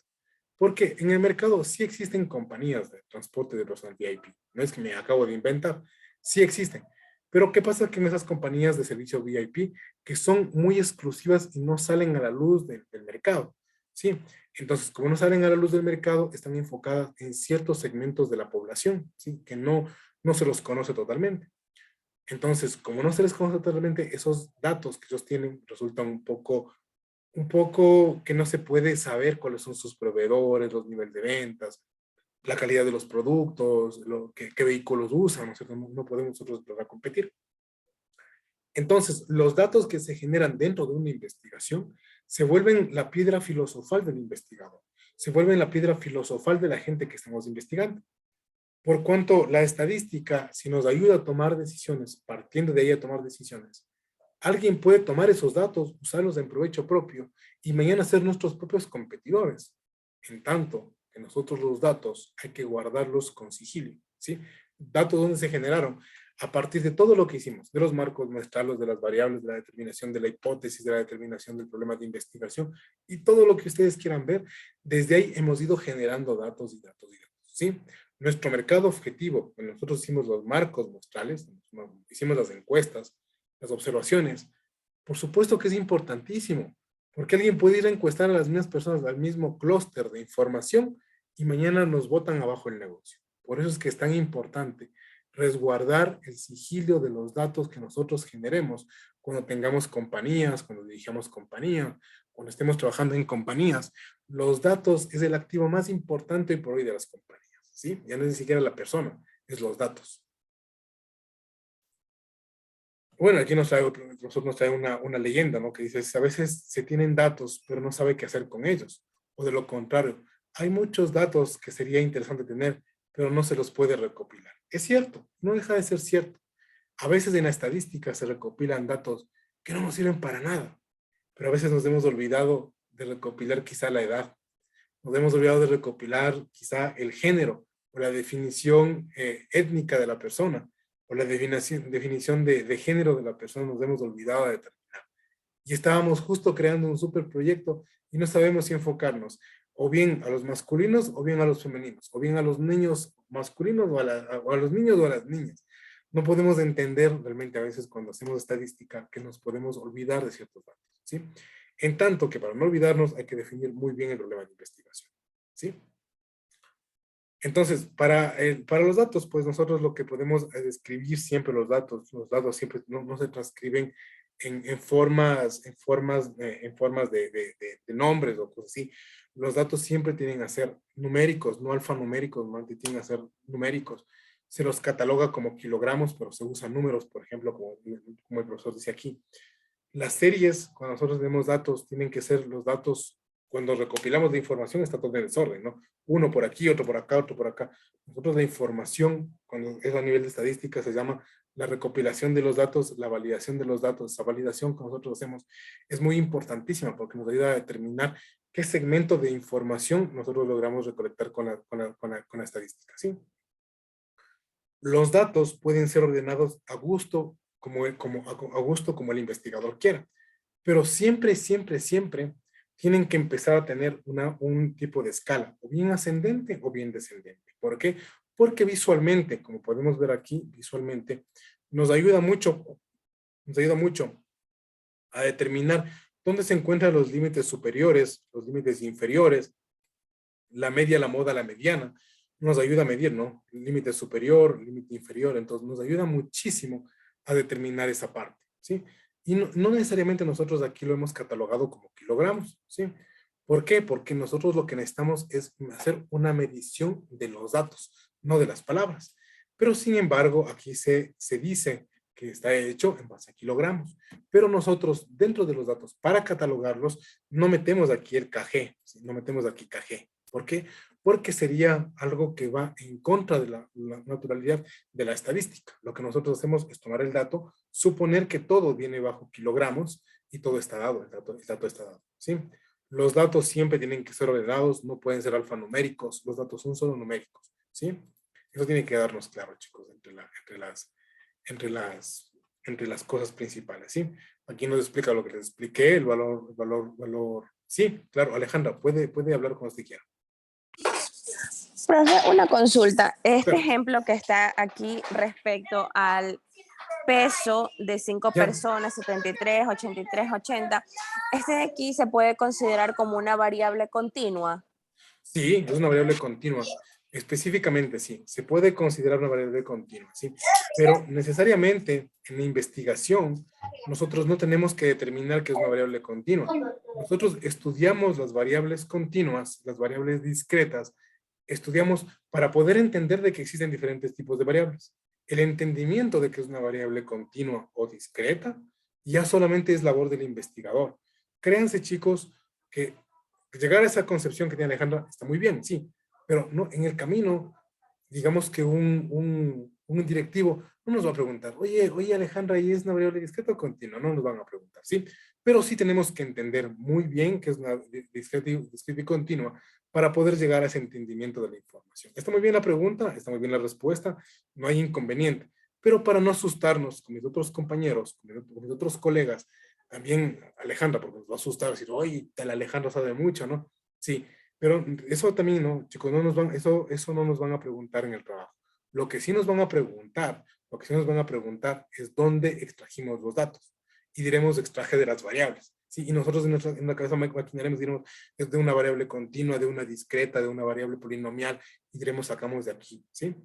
Porque en el mercado sí existen compañías de transporte de personal VIP. No es que me acabo de inventar, sí existen. Pero ¿qué pasa que en esas compañías de servicio VIP que son muy exclusivas y no salen a la luz del mercado? ¿Sí? Entonces, como no salen a la luz del mercado, están enfocadas en ciertos segmentos de la población, ¿sí? Que no se los conoce totalmente. Entonces, como no se les conoce totalmente, esos datos que ellos tienen resultan un poco que no se puede saber cuáles son sus proveedores, los niveles de ventas, la calidad de los productos, qué vehículos usan, no podemos nosotros lograr competir. Entonces, los datos que se generan dentro de una investigación se vuelven la piedra filosofal del investigador, se vuelven la piedra filosofal de la gente que estamos investigando. Por cuanto la estadística, si nos ayuda a tomar decisiones, partiendo de ahí a tomar decisiones, alguien puede tomar esos datos, usarlos en provecho propio y mañana ser nuestros propios competidores. En tanto que nosotros los datos hay que guardarlos con sigilo, ¿sí? Datos donde se generaron a partir de todo lo que hicimos, de los marcos muestrales, de las variables, de la determinación de la hipótesis, de la determinación del problema de investigación y todo lo que ustedes quieran ver, desde ahí hemos ido generando datos y datos y datos, ¿sí? Nuestro mercado objetivo, cuando nosotros hicimos los marcos muestrales, hicimos las encuestas, las observaciones, por supuesto que es importantísimo, porque alguien puede ir a encuestar a las mismas personas al mismo clúster de información y mañana nos botan abajo el negocio. Por eso es que es tan importante resguardar el sigilo de los datos que nosotros generemos cuando tengamos compañías, cuando dirigamos compañías, cuando estemos trabajando en compañías. Los datos es el activo más importante hoy por hoy de las compañías, ¿sí? Ya no es ni siquiera la persona, es los datos. Bueno, aquí nosotros nos trae una leyenda, ¿no? Que dice, a veces se tienen datos, pero no sabe qué hacer con ellos. O de lo contrario, hay muchos datos que sería interesante tener, pero no se los puede recopilar. Es cierto, no deja de ser cierto. A veces en la estadística se recopilan datos que no nos sirven para nada, pero a veces nos hemos olvidado de recopilar quizá la edad. Nos hemos olvidado de recopilar quizá el género o la definición étnica de la persona o la definición de género de la persona, nos hemos olvidado de determinar. Y estábamos justo creando un super proyecto y no sabemos si enfocarnos o bien a los masculinos o bien a los femeninos, o bien a los niños masculinos o a los niños o a las niñas. No podemos entender realmente a veces cuando hacemos estadística que nos podemos olvidar de ciertos datos, ¿sí? En tanto que para no olvidarnos hay que definir muy bien el problema de investigación, ¿sí? Entonces, para los datos, pues nosotros lo que podemos es escribir siempre los datos siempre no se transcriben en formas de nombres o cosas así. Los datos siempre tienen que ser numéricos, no alfanuméricos, no tienen que ser numéricos. Se los cataloga como kilogramos, pero se usan números, por ejemplo, como el profesor dice aquí. Las series, cuando nosotros tenemos datos, tienen que ser los datos, cuando recopilamos la información, está todo en desorden, ¿no? Uno por aquí, otro por acá, otro por acá. Nosotros la información, cuando es a nivel de estadística, se llama la recopilación de los datos, la validación de los datos. Esa validación que nosotros hacemos es muy importantísima porque nos ayuda a determinar qué segmento de información nosotros logramos recolectar con la estadística, ¿sí? Los datos pueden ser ordenados a gusto, a gusto como el investigador quiera, pero siempre tienen que empezar a tener un tipo de escala, o bien ascendente o bien descendente. ¿Por qué? Porque visualmente, como podemos ver aquí, visualmente, nos ayuda mucho a determinar dónde se encuentran los límites superiores, los límites inferiores, la media, la moda, la mediana. Nos ayuda a medir, ¿no? El límite superior, el límite inferior, entonces nos ayuda muchísimo a determinar esa parte, ¿sí? Y no necesariamente nosotros aquí lo hemos catalogado como kilogramos, ¿sí? ¿Por qué? Porque nosotros lo que necesitamos es hacer una medición de los datos, no de las palabras. Pero sin embargo, aquí se dice que está hecho en base a kilogramos. Pero nosotros, dentro de los datos, para catalogarlos, no metemos aquí el kg, ¿sí? No metemos aquí kg. ¿Por qué? Porque sería algo que va en contra de la naturalidad de la estadística. Lo que nosotros hacemos es tomar el dato, suponer que todo viene bajo kilogramos y todo está dado, el dato está dado, ¿sí? Los datos siempre tienen que ser ordenados, no pueden ser alfanuméricos, los datos son solo numéricos, ¿sí? Eso tiene que darnos claro, chicos, entre las cosas principales, ¿sí? Aquí nos explica lo que les expliqué, el valor. Sí, claro, Alejandra, puede hablar como usted quiera. Profe, una consulta. Este Claro. ejemplo que está aquí respecto al peso de 5 Ya. personas, 73, 83, 80, ¿este de aquí se puede considerar como una variable continua? Sí, es una variable continua. Específicamente, sí, se puede considerar una variable continua, sí. Pero necesariamente en la investigación nosotros no tenemos que determinar que es una variable continua. Nosotros estudiamos las variables continuas, las variables discretas, estudiamos para poder entender de que existen diferentes tipos de variables. El entendimiento de que es una variable continua o discreta ya solamente es labor del investigador. Créanse, chicos, que llegar a esa concepción que tiene Alejandra está muy bien, sí, pero no, en el camino digamos que un directivo no nos va a preguntar, oye Alejandra, ¿y es una variable discreta o continua? No nos van a preguntar, ¿sí? Pero sí tenemos que entender muy bien que es una discreta y continua para poder llegar a ese entendimiento de la información. Está muy bien la pregunta, está muy bien la respuesta, no hay inconveniente, pero para no asustarnos con mis otros compañeros, con mis otros colegas, también Alejandra, porque nos va a asustar decir, oye, la Alejandra sabe mucho, ¿no? Sí, pero eso también, ¿no? Chicos, eso no nos van a preguntar en el trabajo. Lo que sí nos van a preguntar, lo que sí nos van a preguntar es dónde extrajimos los datos. Y diremos extraje de las variables. ¿Sí? Y nosotros en la cabeza maquinaremos, diremos, es de una variable continua, de una discreta, de una variable polinomial, y diremos, sacamos de aquí. ¿Sí?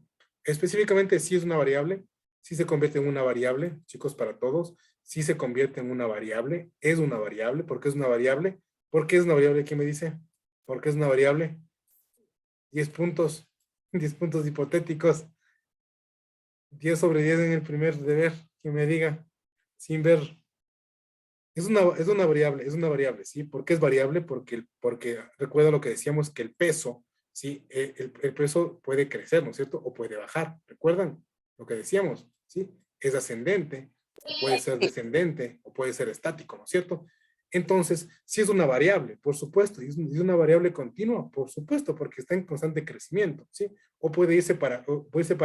Específicamente, si es una variable, si se convierte en una variable, chicos, para todos, si se convierte en una variable, es una variable. ¿Por qué es una variable? ¿Por qué es una variable? ¿Quién me dice? ¿Por qué es una variable? 10 puntos, 10 puntos hipotéticos. 10/10 en el primer deber, que me diga, sin ver. Es una variable, ¿sí? ¿Por qué es variable? Porque recuerda lo que decíamos, que el peso, ¿sí? El peso puede crecer, ¿no es cierto? O puede bajar. ¿Recuerdan lo que decíamos? ¿Sí? Es ascendente, o puede ser descendente, o puede ser estático, ¿no es cierto? Entonces, si es una variable, por supuesto, y es una variable continua, por supuesto, porque está en constante crecimiento, ¿sí? O puede irse para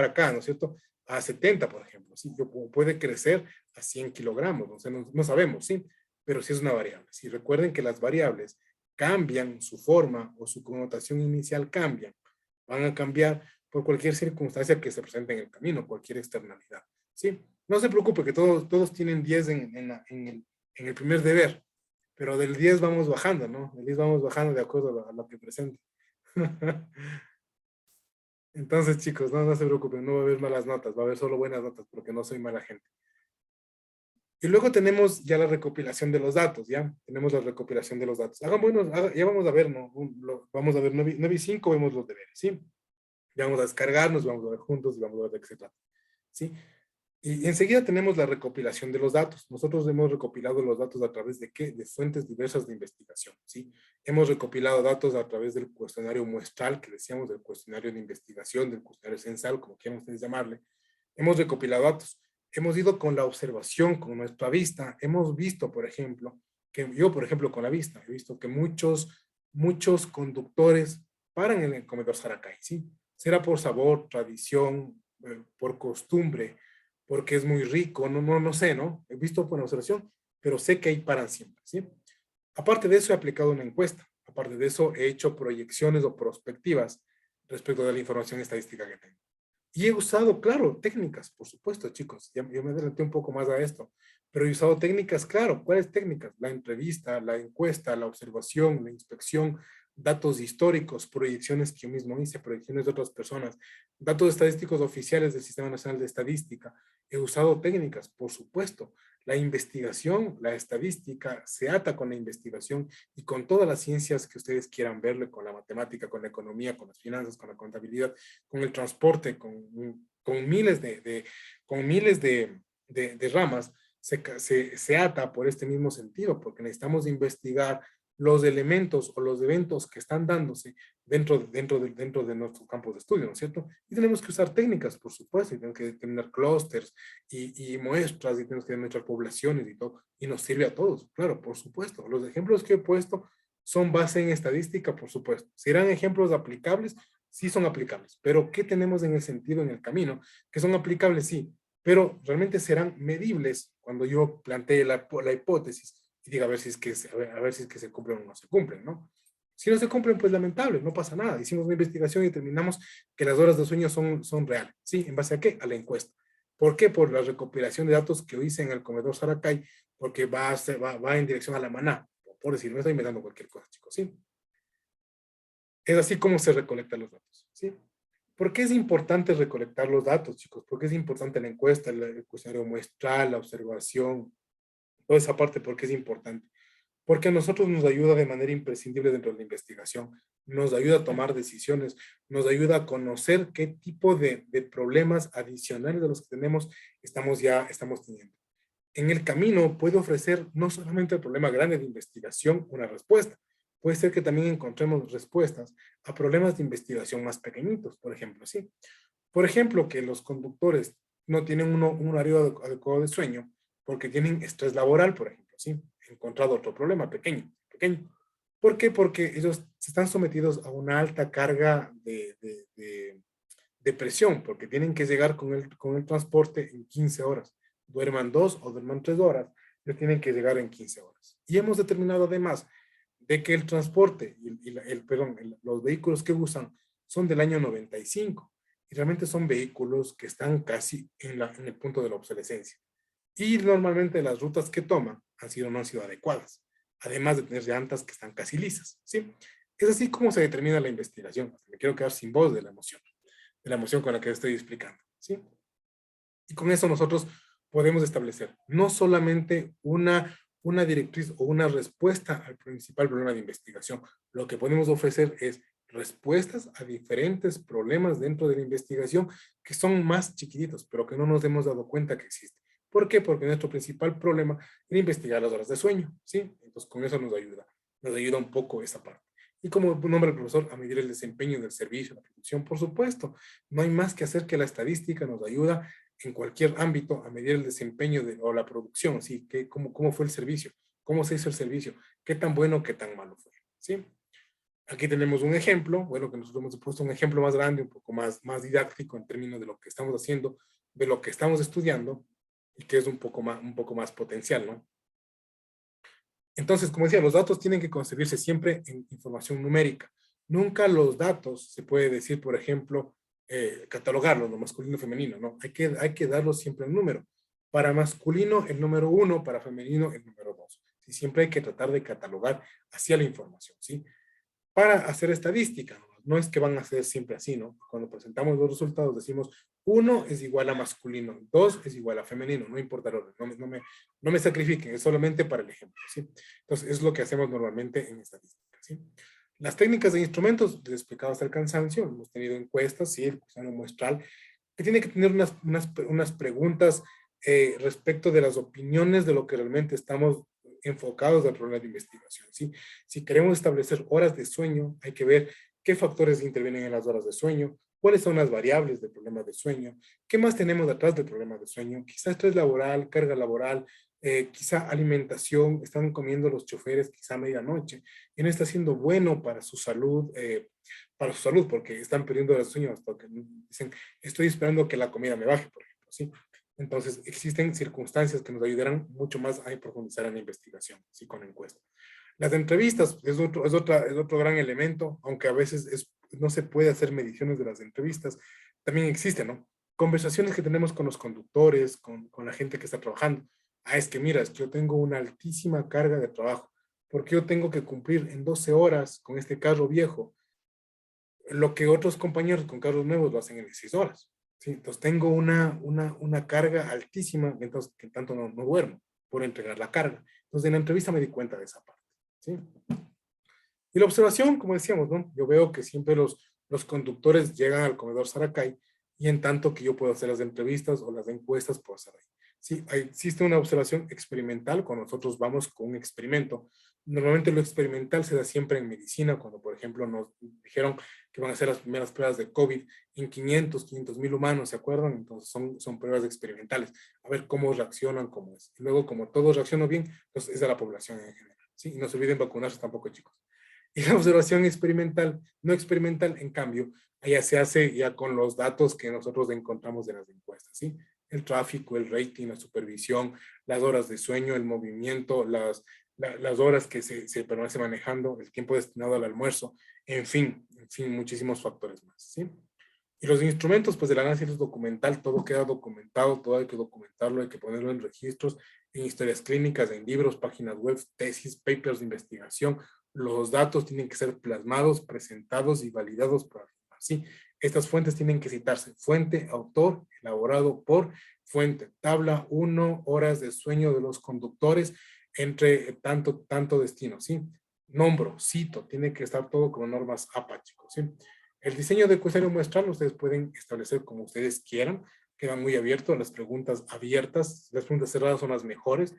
acá, ¿no es cierto? A 70, por ejemplo, ¿sí? O puede crecer a 100 kilogramos, o sea, no sabemos, ¿sí? Pero sí es una variable. Si recuerden que las variables cambian su forma o su connotación inicial cambian, van a cambiar por cualquier circunstancia que se presente en el camino, cualquier externalidad, ¿sí? No se preocupe que todos tienen 10 en el primer deber, pero del 10 vamos bajando, ¿no? Del 10 vamos bajando de acuerdo a lo que presente. Entonces, chicos, no se preocupen, no va a haber malas notas, va a haber solo buenas notas, porque no soy mala gente. Y luego tenemos ya la recopilación de los datos, ¿ya? Tenemos la recopilación de los datos. Ya vamos a ver, ¿no? Vamos a ver 9 y 5, vemos los deberes, ¿sí? Ya vamos a descargarnos, vamos a ver juntos y vamos a ver de qué se trata, ¿sí? Y enseguida tenemos la recopilación de los datos. Nosotros hemos recopilado los datos a través de ¿qué? De fuentes diversas de investigación, ¿sí? Hemos recopilado datos a través del cuestionario muestral, que decíamos, del cuestionario de investigación, del cuestionario censal, como quieran ustedes llamarle. Hemos recopilado datos. Hemos ido con la observación, con nuestra vista. Hemos visto, por ejemplo, que yo, por ejemplo, con la vista, he visto que muchos conductores paran en el comedor Saracay, ¿sí? Será por sabor, tradición, por costumbre, porque es muy rico, no sé, ¿no? He visto por observación, pero sé que ahí paran siempre, ¿sí? Aparte de eso, he aplicado una encuesta. Aparte de eso, he hecho proyecciones o prospectivas respecto de la información estadística que tengo. Y he usado, claro, técnicas, por supuesto, chicos. Yo me adelanté un poco más a esto, pero he usado técnicas, claro. ¿Cuáles técnicas? La entrevista, la encuesta, la observación, la inspección, datos históricos, proyecciones que yo mismo hice, proyecciones de otras personas, datos estadísticos oficiales del Sistema Nacional de Estadística. He usado técnicas, por supuesto. La investigación, la estadística, se ata con la investigación y con todas las ciencias que ustedes quieran verle, con la matemática, con la economía, con las finanzas, con la contabilidad, con el transporte, con miles de ramas, se ata por este mismo sentido, porque necesitamos investigar los elementos o los eventos que están dándose dentro de nuestro campo de estudio, ¿no es cierto? Y tenemos que usar técnicas, por supuesto, y tenemos que tener clústeres y muestras, y tenemos que tener nuestras poblaciones y todo, y nos sirve a todos, claro, por supuesto. Los ejemplos que he puesto son base en estadística, por supuesto. ¿Serán ejemplos aplicables? Sí son aplicables, pero ¿qué tenemos en el sentido, en el camino? Que son aplicables, sí, pero realmente serán medibles cuando yo plantee la hipótesis y diga a ver si es que se cumplen o no se cumplen, ¿no? Si no se cumplen, pues lamentable, no pasa nada. Hicimos una investigación y determinamos que las horas de sueño son reales, ¿sí? ¿En base a qué? A la encuesta. ¿Por qué? Por la recopilación de datos que hice en el comedor Saracay, porque va en dirección a la maná, por decir, no estoy inventando cualquier cosa, chicos, ¿sí? Es así como se recolectan los datos, ¿sí? ¿Por qué es importante recolectar los datos, chicos? ¿Por qué es importante la encuesta, el cuestionario muestral, la observación, toda esa parte? ¿Por qué es importante? Porque a nosotros nos ayuda de manera imprescindible dentro de la investigación, nos ayuda a tomar decisiones, nos ayuda a conocer qué tipo de problemas adicionales de los que tenemos estamos teniendo. En el camino puede ofrecer no solamente el problema grande de investigación una respuesta, puede ser que también encontremos respuestas a problemas de investigación más pequeñitos, por ejemplo, ¿sí? Por ejemplo, que los conductores no tienen un horario adecuado de sueño porque tienen estrés laboral, por ejemplo, ¿sí? He encontrado otro problema pequeño, pequeño. ¿Por qué? Porque ellos están sometidos a una alta carga de presión, porque tienen que llegar con el transporte en 15 horas. Duerman 2 o duerman 3 horas, pero tienen que llegar en 15 horas. Y hemos determinado además de que el transporte, los vehículos que usan son del año 95 y realmente son vehículos que están casi en el punto de la obsolescencia. Y normalmente las rutas que toman no han sido adecuadas, además de tener llantas que están casi lisas, ¿sí? Es así como se determina la investigación. Me quiero quedar sin voz de la emoción con la que estoy explicando, ¿sí? Y con eso nosotros podemos establecer no solamente una directriz o una respuesta al principal problema de investigación. Lo que podemos ofrecer es respuestas a diferentes problemas dentro de la investigación que son más chiquititos, pero que no nos hemos dado cuenta que existen. ¿Por qué? Porque nuestro principal problema es investigar las horas de sueño, ¿sí? Entonces con eso nos ayuda un poco esa parte. Y como nombra el profesor, a medir el desempeño del servicio, la producción, por supuesto. No hay más que hacer que la estadística nos ayuda en cualquier ámbito a medir el desempeño o la producción, ¿sí? ¿Cómo fue el servicio? ¿Cómo se hizo el servicio? ¿Qué tan bueno, qué tan malo fue? ¿Sí? Aquí tenemos un ejemplo, bueno, que nosotros hemos puesto un ejemplo más grande, un poco más didáctico en términos de lo que estamos haciendo, de lo que estamos estudiando, y que es un poco más potencial, ¿no? Entonces, como decía, los datos tienen que concebirse siempre en información numérica. Nunca los datos se puede decir, por ejemplo, catalogarlos, lo masculino y femenino, ¿no? Hay que darlos siempre en número. Para masculino, el número 1, para femenino, el número 2. ¿Sí? Siempre hay que tratar de catalogar hacia la información, ¿sí? Para hacer estadística, ¿no? No es que van a ser siempre así, ¿no? Cuando presentamos los resultados decimos 1 es igual a masculino, 2 es igual a femenino, no importa el orden, no me sacrifiquen, es solamente para el ejemplo, ¿sí? Entonces es lo que hacemos normalmente en estadística, ¿sí? Las técnicas de instrumentos, les he explicado hasta el cansancio, hemos tenido encuestas, sí, el cuestionario muestral, que tiene que tener unas preguntas respecto de las opiniones de lo que realmente estamos enfocados al problema de investigación, ¿sí? Si queremos establecer horas de sueño, hay que ver qué factores intervienen en las horas de sueño, cuáles son las variables del problema de sueño, qué más tenemos detrás del problema de sueño, quizá estrés laboral, carga laboral, quizá alimentación, están comiendo los choferes quizá a medianoche, y no está siendo bueno para su salud, porque están perdiendo el sueño hasta que dicen, estoy esperando que la comida me baje, por ejemplo, ¿sí? Entonces, existen circunstancias que nos ayudarán mucho más a profundizar en la investigación, ¿sí? Con encuestas. Las entrevistas es otro gran elemento, aunque a veces no se puede hacer mediciones de las entrevistas, también existen, ¿no? Conversaciones que tenemos con los conductores, con la gente que está trabajando. Es que mira, yo tengo una altísima carga de trabajo, porque yo tengo que cumplir en 12 horas con este carro viejo, lo que otros compañeros con carros nuevos lo hacen en 16 horas. ¿Sí? Entonces tengo una carga altísima, entonces que tanto no duermo por entregar la carga. Entonces en la entrevista me di cuenta de esa parte. ¿Sí? Y la observación, como decíamos, ¿no? Yo veo que siempre los conductores llegan al comedor Saracay y en tanto que yo puedo hacer las entrevistas o las encuestas, puedo hacer ahí. Sí, existe una observación experimental cuando nosotros vamos con un experimento. Normalmente lo experimental se da siempre en medicina, cuando por ejemplo nos dijeron que van a hacer las primeras pruebas de COVID en 500,000 humanos, ¿se acuerdan? Entonces son pruebas experimentales, a ver cómo reaccionan, cómo es. Y luego, como todo reacciona bien, entonces es a la población en general. ¿Sí? Y no se olviden vacunarse tampoco, chicos. Y la observación experimental, no experimental, en cambio, allá se hace ya con los datos que nosotros encontramos de las encuestas, ¿sí? El tráfico, el rating, la supervisión, las horas de sueño, el movimiento, las horas que se permanece manejando, el tiempo destinado al almuerzo, en fin, muchísimos factores más, ¿sí? Y los instrumentos, pues el análisis documental, todo queda documentado, todo hay que documentarlo, hay que ponerlo en registros, en historias clínicas, en libros, páginas web, tesis, papers de investigación. Los datos tienen que ser plasmados, presentados y validados por alguien más, ¿sí? Estas fuentes tienen que citarse. Fuente, autor, elaborado por, fuente, tabla 1, horas de sueño de los conductores, entre tanto destino, ¿sí? Nombro, cito, tiene que estar todo con normas APA, chicos, ¿sí? El diseño de cuestionario muestral ustedes pueden establecer como ustedes quieran, quedan muy abiertos, las preguntas abiertas, las preguntas cerradas son las mejores,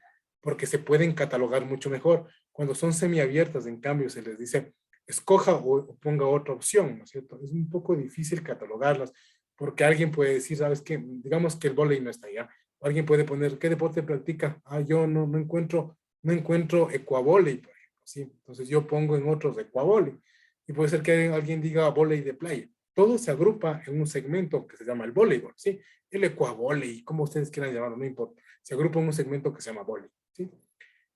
porque se pueden catalogar mucho mejor. Cuando son semiabiertas, en cambio, se les dice escoja o ponga otra opción, ¿no es cierto? Es un poco difícil catalogarlas, porque alguien puede decir, ¿sabes qué? Digamos que el vóley no está allá. Alguien puede poner, ¿qué deporte practica? Ah, yo no encuentro ecuavóley, por ejemplo, ¿sí? Entonces yo pongo en otros ecuavóley. Y puede ser que alguien diga vóley de playa. Todo se agrupa en un segmento que se llama el voleibol, ¿sí? El ecuavóley, como ustedes quieran llamarlo, no importa. Se agrupa en un segmento que se llama vóley, ¿sí?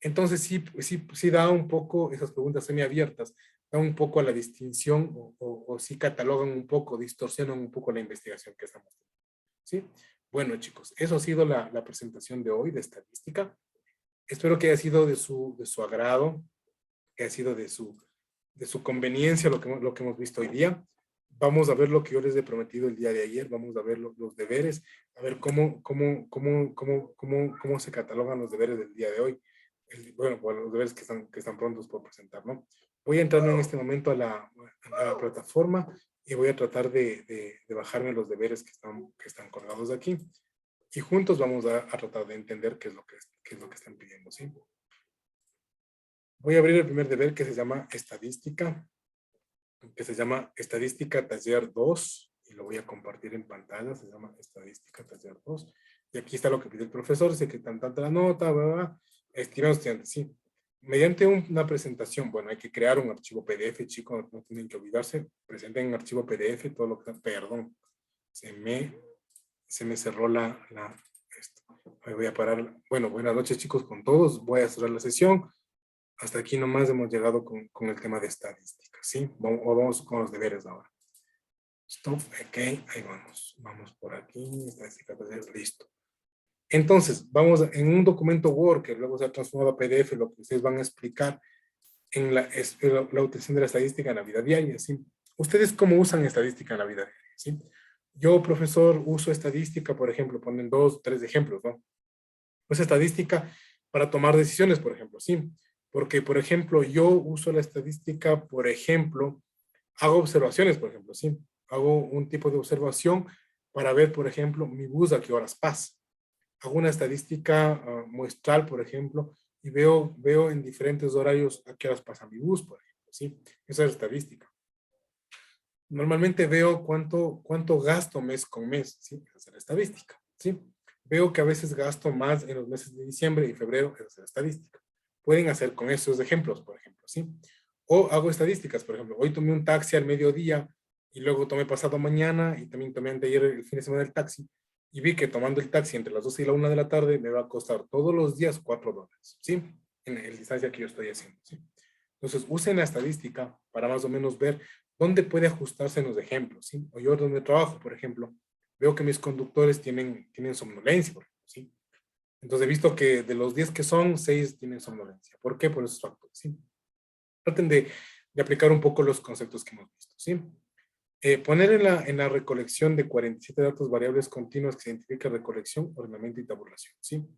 Entonces sí da un poco, esas preguntas semiabiertas, da un poco a la distinción o sí catalogan un poco, distorsionan un poco la investigación que estamos haciendo, ¿sí? Bueno, chicos, eso ha sido la presentación de hoy de estadística. Espero que haya sido de su agrado, que haya sido de su conveniencia lo que hemos visto hoy día. Vamos a ver lo que yo les he prometido el día de ayer, vamos a ver los deberes, a ver cómo se catalogan los deberes del día de hoy. Bueno, los deberes que están prontos por presentar, ¿no? Voy a entrar en este momento a la plataforma y voy a tratar de bajarme los deberes que están colgados aquí. Y juntos vamos a tratar de entender qué es lo que están pidiendo, ¿sí? Voy a abrir el primer deber que se llama estadística, taller 2, y lo voy a compartir en pantalla. Se llama estadística taller 2. Y aquí está lo que pide el profesor, dice que tanta la nota, bla, bla. Estimados estudiantes, sí. Mediante una presentación, bueno, hay que crear un archivo PDF, chicos, no tienen que olvidarse. Presenten en archivo PDF todo lo que... Perdón, se me cerró esto. Ahí voy a parar. Bueno, buenas noches, chicos, con todos. Voy a cerrar la sesión. Hasta aquí nomás hemos llegado con el tema de estadística, ¿sí? Vamos con los deberes ahora. Stop, ok, ahí vamos. Vamos por aquí, estadística, listo. Entonces, vamos en un documento Word que luego se ha transformado a PDF, lo que ustedes van a explicar en la utilización de la estadística en la vida diaria, ¿sí? ¿Ustedes cómo usan estadística en la vida diaria, sí? Yo, profesor, uso estadística, por ejemplo, ponen 2, 3 ejemplos, ¿no? Uso estadística para tomar decisiones, por ejemplo, ¿sí? Porque, por ejemplo, yo uso la estadística, por ejemplo, hago observaciones, por ejemplo, ¿sí? Hago un tipo de observación para ver, por ejemplo, mi bus a qué horas pasa. Hago una estadística muestral, por ejemplo, y veo en diferentes horarios a qué horas pasa mi bus, por ejemplo, ¿sí? Esa es estadística. Normalmente veo cuánto gasto mes con mes, ¿sí? Esa es la estadística, ¿sí? Veo que a veces gasto más en los meses de diciembre y febrero, esa es la estadística. Pueden hacer con esos ejemplos, por ejemplo, ¿sí? O hago estadísticas, por ejemplo, hoy tomé un taxi al mediodía y luego tomé pasado mañana y también tomé ayer el fin de semana el taxi y vi que tomando el taxi entre las 12 y la 1 de la tarde me va a costar todos los días $4, ¿sí? En la distancia que yo estoy haciendo, ¿sí? Entonces, usen la estadística para más o menos ver dónde puede ajustarse en los ejemplos, ¿sí? O yo donde trabajo, por ejemplo, veo que mis conductores tienen somnolencia, por ejemplo, ¿sí? Entonces he visto que de los 10 que son, 6 tienen somnolencia. ¿Por qué? Por esos factores, ¿sí? Traten de aplicar un poco los conceptos que hemos visto, ¿sí? Poner en la recolección de 47 datos variables continuas que se identifica recolección, ordenamiento y tabulación, ¿sí?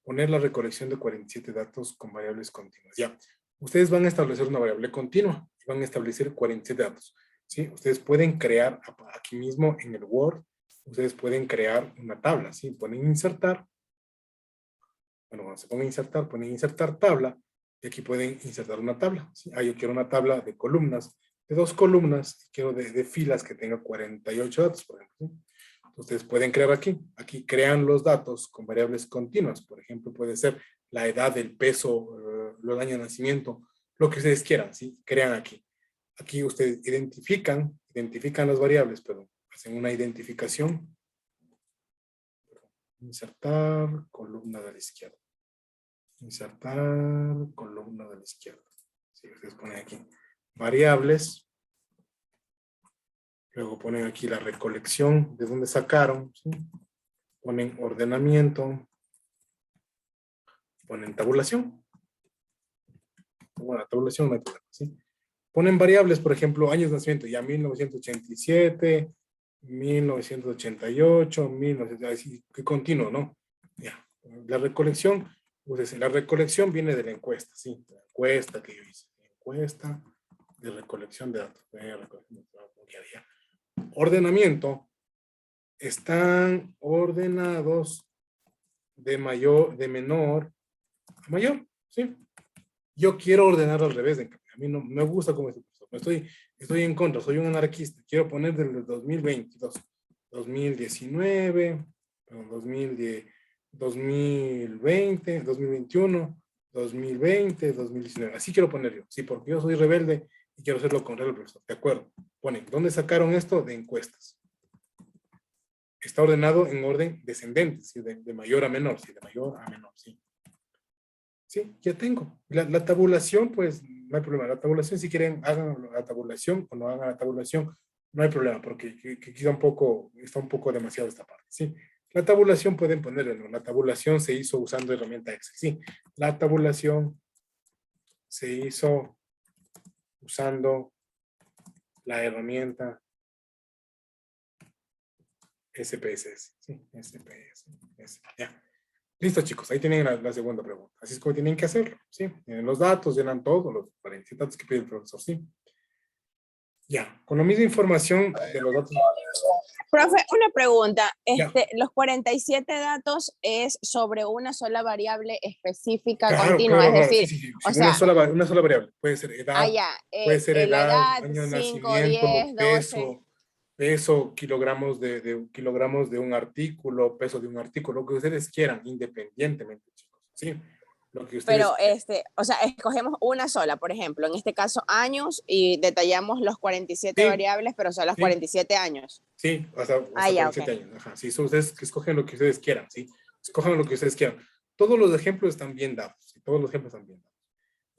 Poner la recolección de 47 datos con variables continuas. Ya, ustedes van a establecer una variable continua y van a establecer 47 datos, ¿sí? Ustedes pueden crear aquí mismo en el Word, ustedes pueden crear una tabla, ¿sí? Ponen insertar. Bueno, cuando se ponga insertar, ponen insertar tabla y aquí pueden insertar una tabla, ¿sí? Ah, yo quiero una tabla de columnas, de 2 columnas, quiero de filas que tenga 48 datos, por ejemplo, ¿sí? Ustedes pueden crear aquí crean los datos con variables continuas, por ejemplo, puede ser la edad, el peso, los años de nacimiento, lo que ustedes quieran, ¿sí? Crean aquí. Aquí ustedes identifican las variables, perdón, hacen una identificación. Insertar columna de la izquierda. Insertar columna de la izquierda. Sí, ustedes ponen aquí variables. Luego ponen aquí la recolección de dónde sacaron, ¿sí? Ponen ordenamiento, ponen tabulación. Bueno, la tabulación no hay problema, ¿sí? Ponen variables, por ejemplo, años de nacimiento, ya 1987, 1988, 1900, así, que continuo, ¿no? Ya. La recolección, pues la recolección viene de la encuesta, ¿sí? La encuesta que yo hice. Encuesta de recolección de datos. Ya. Ordenamiento, están ordenados de menor mayor, ¿sí? Yo quiero ordenar al revés. A mí no me gusta como es el profesor. Estoy en contra, soy un anarquista. Quiero poner desde el 2022, 2019, 2010, 2020, 2021, 2020, 2019. Así quiero poner yo. Sí, porque yo soy rebelde y quiero hacerlo con el profesor. De acuerdo. Ponen, ¿dónde sacaron esto? De encuestas. Está ordenado en orden descendente, ¿sí? De mayor a menor, sí, de mayor a menor, sí. Sí, ya tengo. La tabulación, pues, no hay problema. La tabulación, si quieren, hagan la tabulación o no hagan la tabulación, no hay problema, porque que está un poco demasiado esta parte, ¿sí? La tabulación pueden ponerle, ¿no? La tabulación se hizo usando herramienta Excel, sí. La tabulación se hizo usando la herramienta SPSS, sí, SPSS, ya. Listo, chicos, ahí tienen la segunda pregunta. Así es como tienen que hacerlo, ¿sí? Tienen los datos, llenan todos los 40 datos que pide el profesor, ¿sí? Ya, con la misma información de los datos. Profe, una pregunta. Ya. Los 47 datos es sobre una sola variable específica Claro, continua, claro, es claro, sí, decir, sí, sí. o Una sea, sola variable. Puede ser edad, ya, puede ser la edad, edad, año de 5, nacimiento, 10, 12. peso, kilogramos kilogramos de un artículo, peso de un artículo, lo que ustedes quieran, independientemente, chicos, ¿sí? Lo que ustedes Pero, o sea, escogemos una sola, por ejemplo, en este caso años, y detallamos los 47 sí, variables, pero son los sí, 47 años. sí, hasta Ya, ok. 47 años, ajá, sí, son ustedes que escogen lo que ustedes quieran, ¿sí? Escojan lo que ustedes quieran. Todos los ejemplos están bien dados, ¿sí? Todos los ejemplos están bien dados.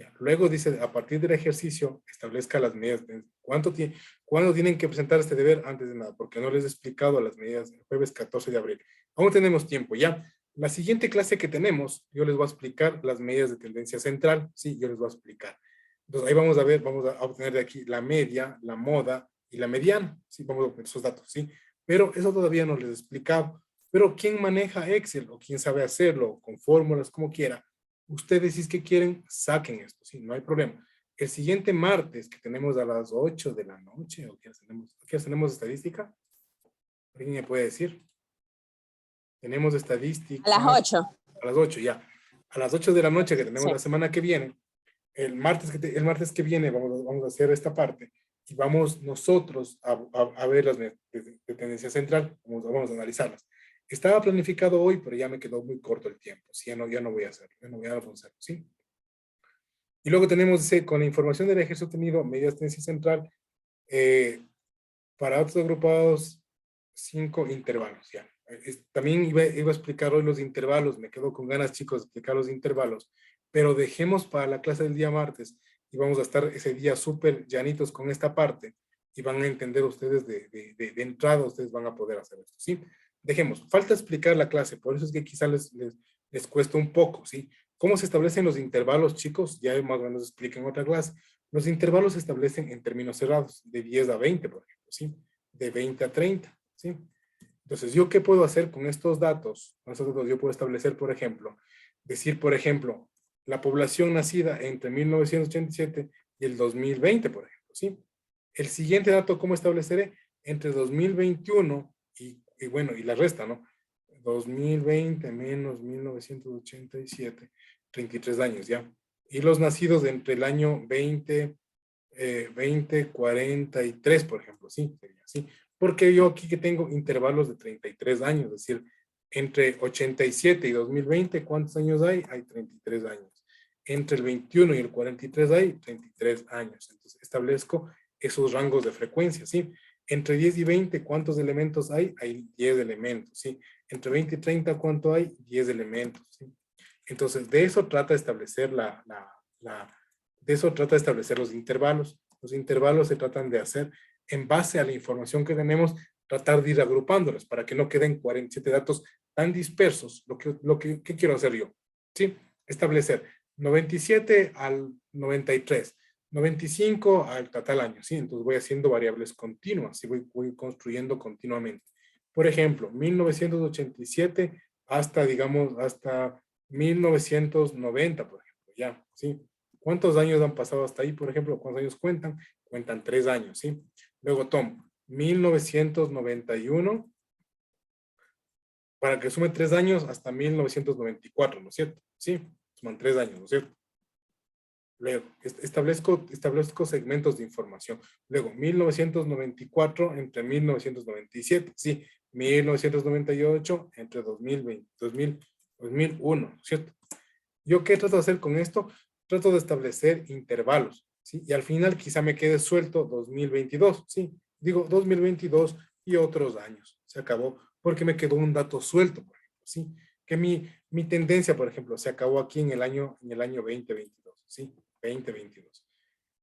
Ya. Luego dice, a partir del ejercicio, establezca las medidas. ¿Cuándo tienen que presentar este deber? Antes de nada, porque no les he explicado las medidas el jueves 14 de abril. Aún tenemos tiempo, ya. La siguiente clase que tenemos, yo les voy a explicar las medidas de tendencia central. Sí, yo les voy a explicar. Entonces, ahí vamos a ver, vamos a obtener de aquí la media, la moda y la mediana. Sí, vamos a obtener esos datos, sí. Pero eso todavía no les he explicado. Pero ¿quién maneja Excel o quién sabe hacerlo con fórmulas, como quiera? Ustedes, si es que quieren, saquen esto, sí, no hay problema. El siguiente martes, que tenemos a las 8 de la noche, ¿o qué tenemos estadística? ¿Alguien me puede decir? Tenemos estadística. A las 8. A las 8, ya. A las 8 de la noche que tenemos Sí. la semana que viene, el martes que viene vamos a hacer esta parte y vamos nosotros a ver las de tendencia central, vamos a analizarlas. Estaba planificado hoy, pero ya me quedó muy corto el tiempo. Sí, ya no voy a hacerlo, ya no voy a hacerlo, ¿sí? Y luego tenemos, con la información del ejercicio obtenido, medidas de tendencia central, para datos agrupados, 5 intervalos, ya. También iba a explicar hoy los intervalos, me quedo con ganas, chicos, de explicar los intervalos, pero dejemos para la clase del día martes y vamos a estar ese día súper llanitos con esta parte y van a entender ustedes de entrada, ustedes van a poder hacer esto, ¿sí? Dejemos, falta explicar la clase, por eso es que quizás les cuesta un poco, ¿sí? ¿Cómo se establecen los intervalos, chicos? Ya más o menos expliqué en otra clase. Los intervalos se establecen en términos cerrados, de 10 a 20, por ejemplo, ¿sí? De 20 a 30, ¿sí? Entonces, ¿yo qué puedo hacer con estos datos? Con estos datos yo puedo establecer, por ejemplo, decir, por ejemplo, la población nacida entre 1987 y el 2020, por ejemplo, ¿sí? El siguiente dato, ¿cómo estableceré? Entre 2021 y bueno, y la resta, ¿no? 2020 menos 1987, 33 años, ¿ya? Y los nacidos entre el año 43, por ejemplo, ¿sí? Sería así. Porque yo aquí que tengo intervalos de 33 años, es decir, entre 87 y 2020, ¿cuántos años hay? Hay 33 años. Entre el 21 y el 43 hay 33 años. Entonces, establezco esos rangos de frecuencia, ¿sí? Entre 10 y 20, ¿cuántos elementos hay? Hay 10 elementos, ¿sí? Entre 20 y 30, ¿cuánto hay? 10 elementos, ¿sí? Entonces, de eso trata de establecer de eso trata de establecer los intervalos. Los intervalos se tratan de hacer en base a la información que tenemos, tratar de ir agrupándolos para que no queden 47 datos tan dispersos. ¿Qué quiero hacer yo? ¿Sí? Establecer 97 al 93, 95 al tal año, ¿sí? Entonces voy haciendo variables continuas y voy construyendo continuamente. Por ejemplo, 1987 hasta, digamos, hasta 1990, por ejemplo, ya, ¿sí? ¿Cuántos años han pasado hasta ahí, por ejemplo? ¿Cuántos años cuentan? Cuentan 3 años, ¿sí? Luego tomo 1991 para que sume 3 años hasta 1994, ¿no es cierto? ¿Sí? suman 3 años, ¿no es cierto? Luego, establezco segmentos de información. Luego, 1994 entre 1997, sí, 1998 entre 2020, 2001, ¿cierto? ¿Yo qué trato de hacer con esto? Trato de establecer intervalos, ¿sí? Y al final quizá me quede suelto 2022, ¿sí? Digo 2022 y otros años. Se acabó porque me quedó un dato suelto, por ejemplo, ¿sí? Que mi tendencia, por ejemplo, se acabó aquí en el año 2022, ¿sí? 2022.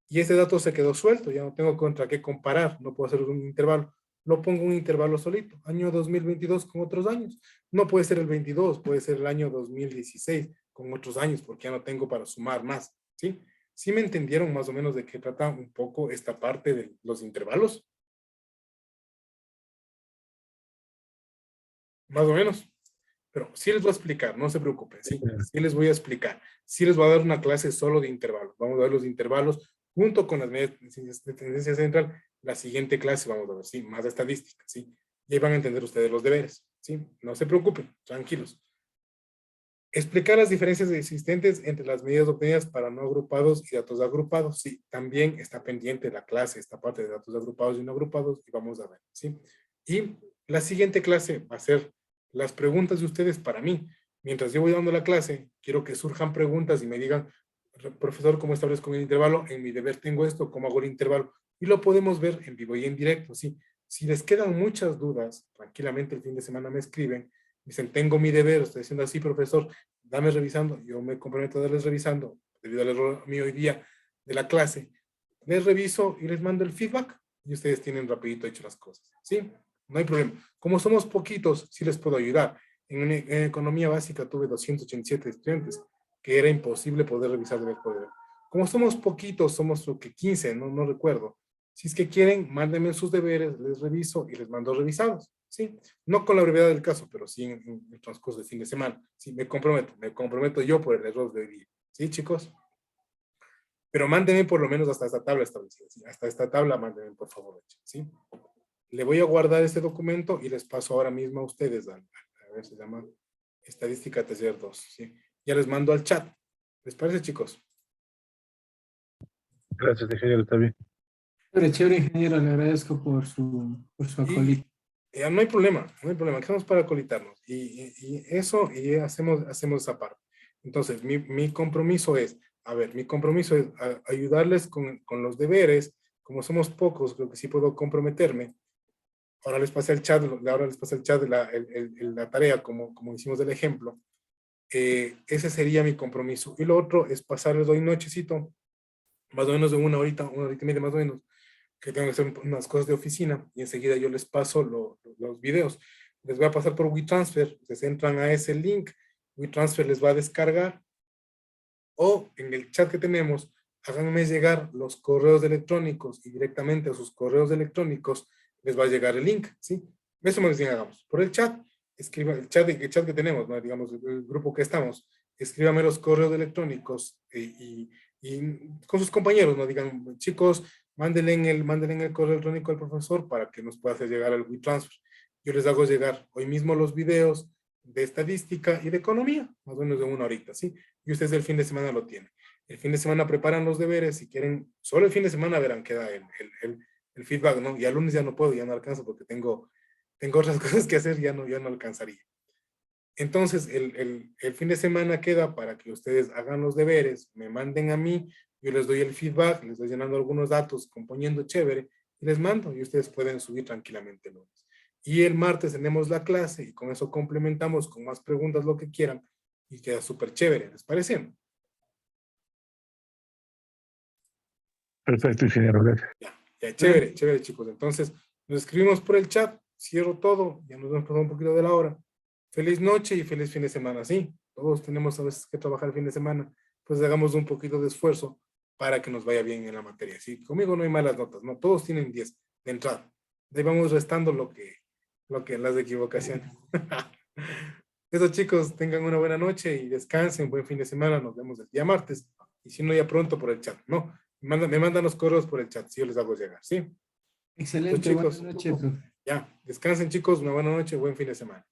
Y ese dato se quedó suelto, ya no tengo contra qué comparar, no puedo hacer un intervalo. Lo pongo un intervalo solito, año 2022 con otros años. No puede ser el 22, puede ser el año 2016 con otros años, porque ya no tengo para sumar más, ¿sí? ¿Sí me entendieron más o menos de qué trata un poco esta parte de los intervalos? Más o menos. Pero sí les voy a explicar, no se preocupen, sí, sí les voy a explicar. Sí les voy a dar una clase solo de intervalos. Vamos a ver los intervalos junto con las medidas de tendencia central. La siguiente clase vamos a ver, sí, más estadística, sí. Y ahí van a entender ustedes los deberes, sí. No se preocupen, tranquilos. Explicar las diferencias existentes entre las medidas obtenidas para no agrupados y datos agrupados. Sí, también está pendiente la clase, esta parte de datos agrupados y no agrupados, y vamos a ver, ¿sí? Y la siguiente clase va a ser las preguntas de ustedes para mí. Mientras yo voy dando la clase, quiero que surjan preguntas y me digan, profesor, ¿cómo establezco el intervalo? En mi deber tengo esto, ¿cómo hago el intervalo? Y lo podemos ver en vivo y en directo, ¿sí? Si les quedan muchas dudas, tranquilamente el fin de semana me escriben, dicen, tengo mi deber, estoy haciendo así, profesor, dame revisando, yo me comprometo a darles revisando, debido al error mío hoy día de la clase, les reviso y les mando el feedback, y ustedes tienen rapidito hecho las cosas, ¿sí? No hay problema. Como somos poquitos, sí les puedo ayudar. En economía básica tuve 287 estudiantes, que era imposible poder revisar deber por deber. Como somos poquitos, somos lo que 15, no recuerdo. Si es que quieren, mándenme sus deberes, les reviso y les mando revisados, ¿sí? No con la brevedad del caso, pero sí en el transcurso del fin de semana. Sí, me comprometo yo por el error de hoy día. ¿Sí, chicos? Pero mándenme por lo menos hasta esta tabla establecida, ¿sí? Hasta esta tabla mándenme, por favor, ¿sí? Le voy a guardar este documento y les paso ahora mismo a ustedes, a ver, se llama Estadística Taller 2, ¿sí? Ya les mando al chat. ¿Les parece, chicos? Gracias, ingeniero, está bien. Chévere, ingeniero, le agradezco por su acolito. Ya no hay problema, no hay problema. Estamos para acolitarnos. Y eso, y hacemos esa parte. Entonces, mi compromiso es, ayudarles con los deberes. Como somos pocos, creo que sí puedo comprometerme. Ahora les pasé el chat, la tarea, como hicimos el ejemplo. Ese sería mi compromiso. Y lo otro es pasarles hoy nochecito, más o menos de una horita y media más o menos, que tengo que hacer unas cosas de oficina, y enseguida yo les paso los videos. Les voy a pasar por WeTransfer, ustedes entran a ese link, WeTransfer les va a descargar, o en el chat que tenemos, háganme llegar los correos electrónicos, y directamente a sus correos electrónicos les va a llegar el link, ¿sí? Eso me dicen, hagamos. Por el chat, escriba el chat que tenemos, ¿no? Digamos, el grupo que estamos, escríbame los correos electrónicos y con sus compañeros, ¿no? Digan, chicos, mándenle en el correo electrónico al profesor para que nos pueda hacer llegar al WeTransfer. Yo les hago llegar hoy mismo los videos de estadística y de economía, más o menos de una horita, ¿sí? Y ustedes el fin de semana lo tienen. El fin de semana preparan los deberes, si quieren, solo el fin de semana verán que da el feedback, ¿no? Y al lunes ya no puedo, ya no alcanzo porque tengo otras cosas que hacer, ya no alcanzaría. Entonces, el fin de semana queda para que ustedes hagan los deberes, me manden a mí, yo les doy el feedback, les doy llenando algunos datos, componiendo chévere, y les mando, y ustedes pueden subir tranquilamente el lunes. Y el martes tenemos la clase, y con eso complementamos con más preguntas, lo que quieran, y queda súper chévere, ¿les parece? Perfecto, ingeniero, gracias. Ya, chévere, chévere, chicos. Entonces, nos escribimos por el chat, cierro todo, ya nos hemos pasado un poquito de la hora. Feliz noche y feliz fin de semana, sí. Todos tenemos a veces que trabajar el fin de semana, pues hagamos un poquito de esfuerzo para que nos vaya bien en la materia, sí. Conmigo no hay malas notas, no, todos tienen 10 de entrada. De ahí vamos restando lo que las equivocaciones. Eso, chicos, tengan una buena noche y descansen, buen fin de semana, nos vemos el día martes. Y si no, ya pronto por el chat, ¿no? Me mandan los correos por el chat, si yo les hago llegar, ¿sí? Excelente, Chicos, buenas noches, profe. ya, descansen, chicos, una buena noche, buen fin de semana.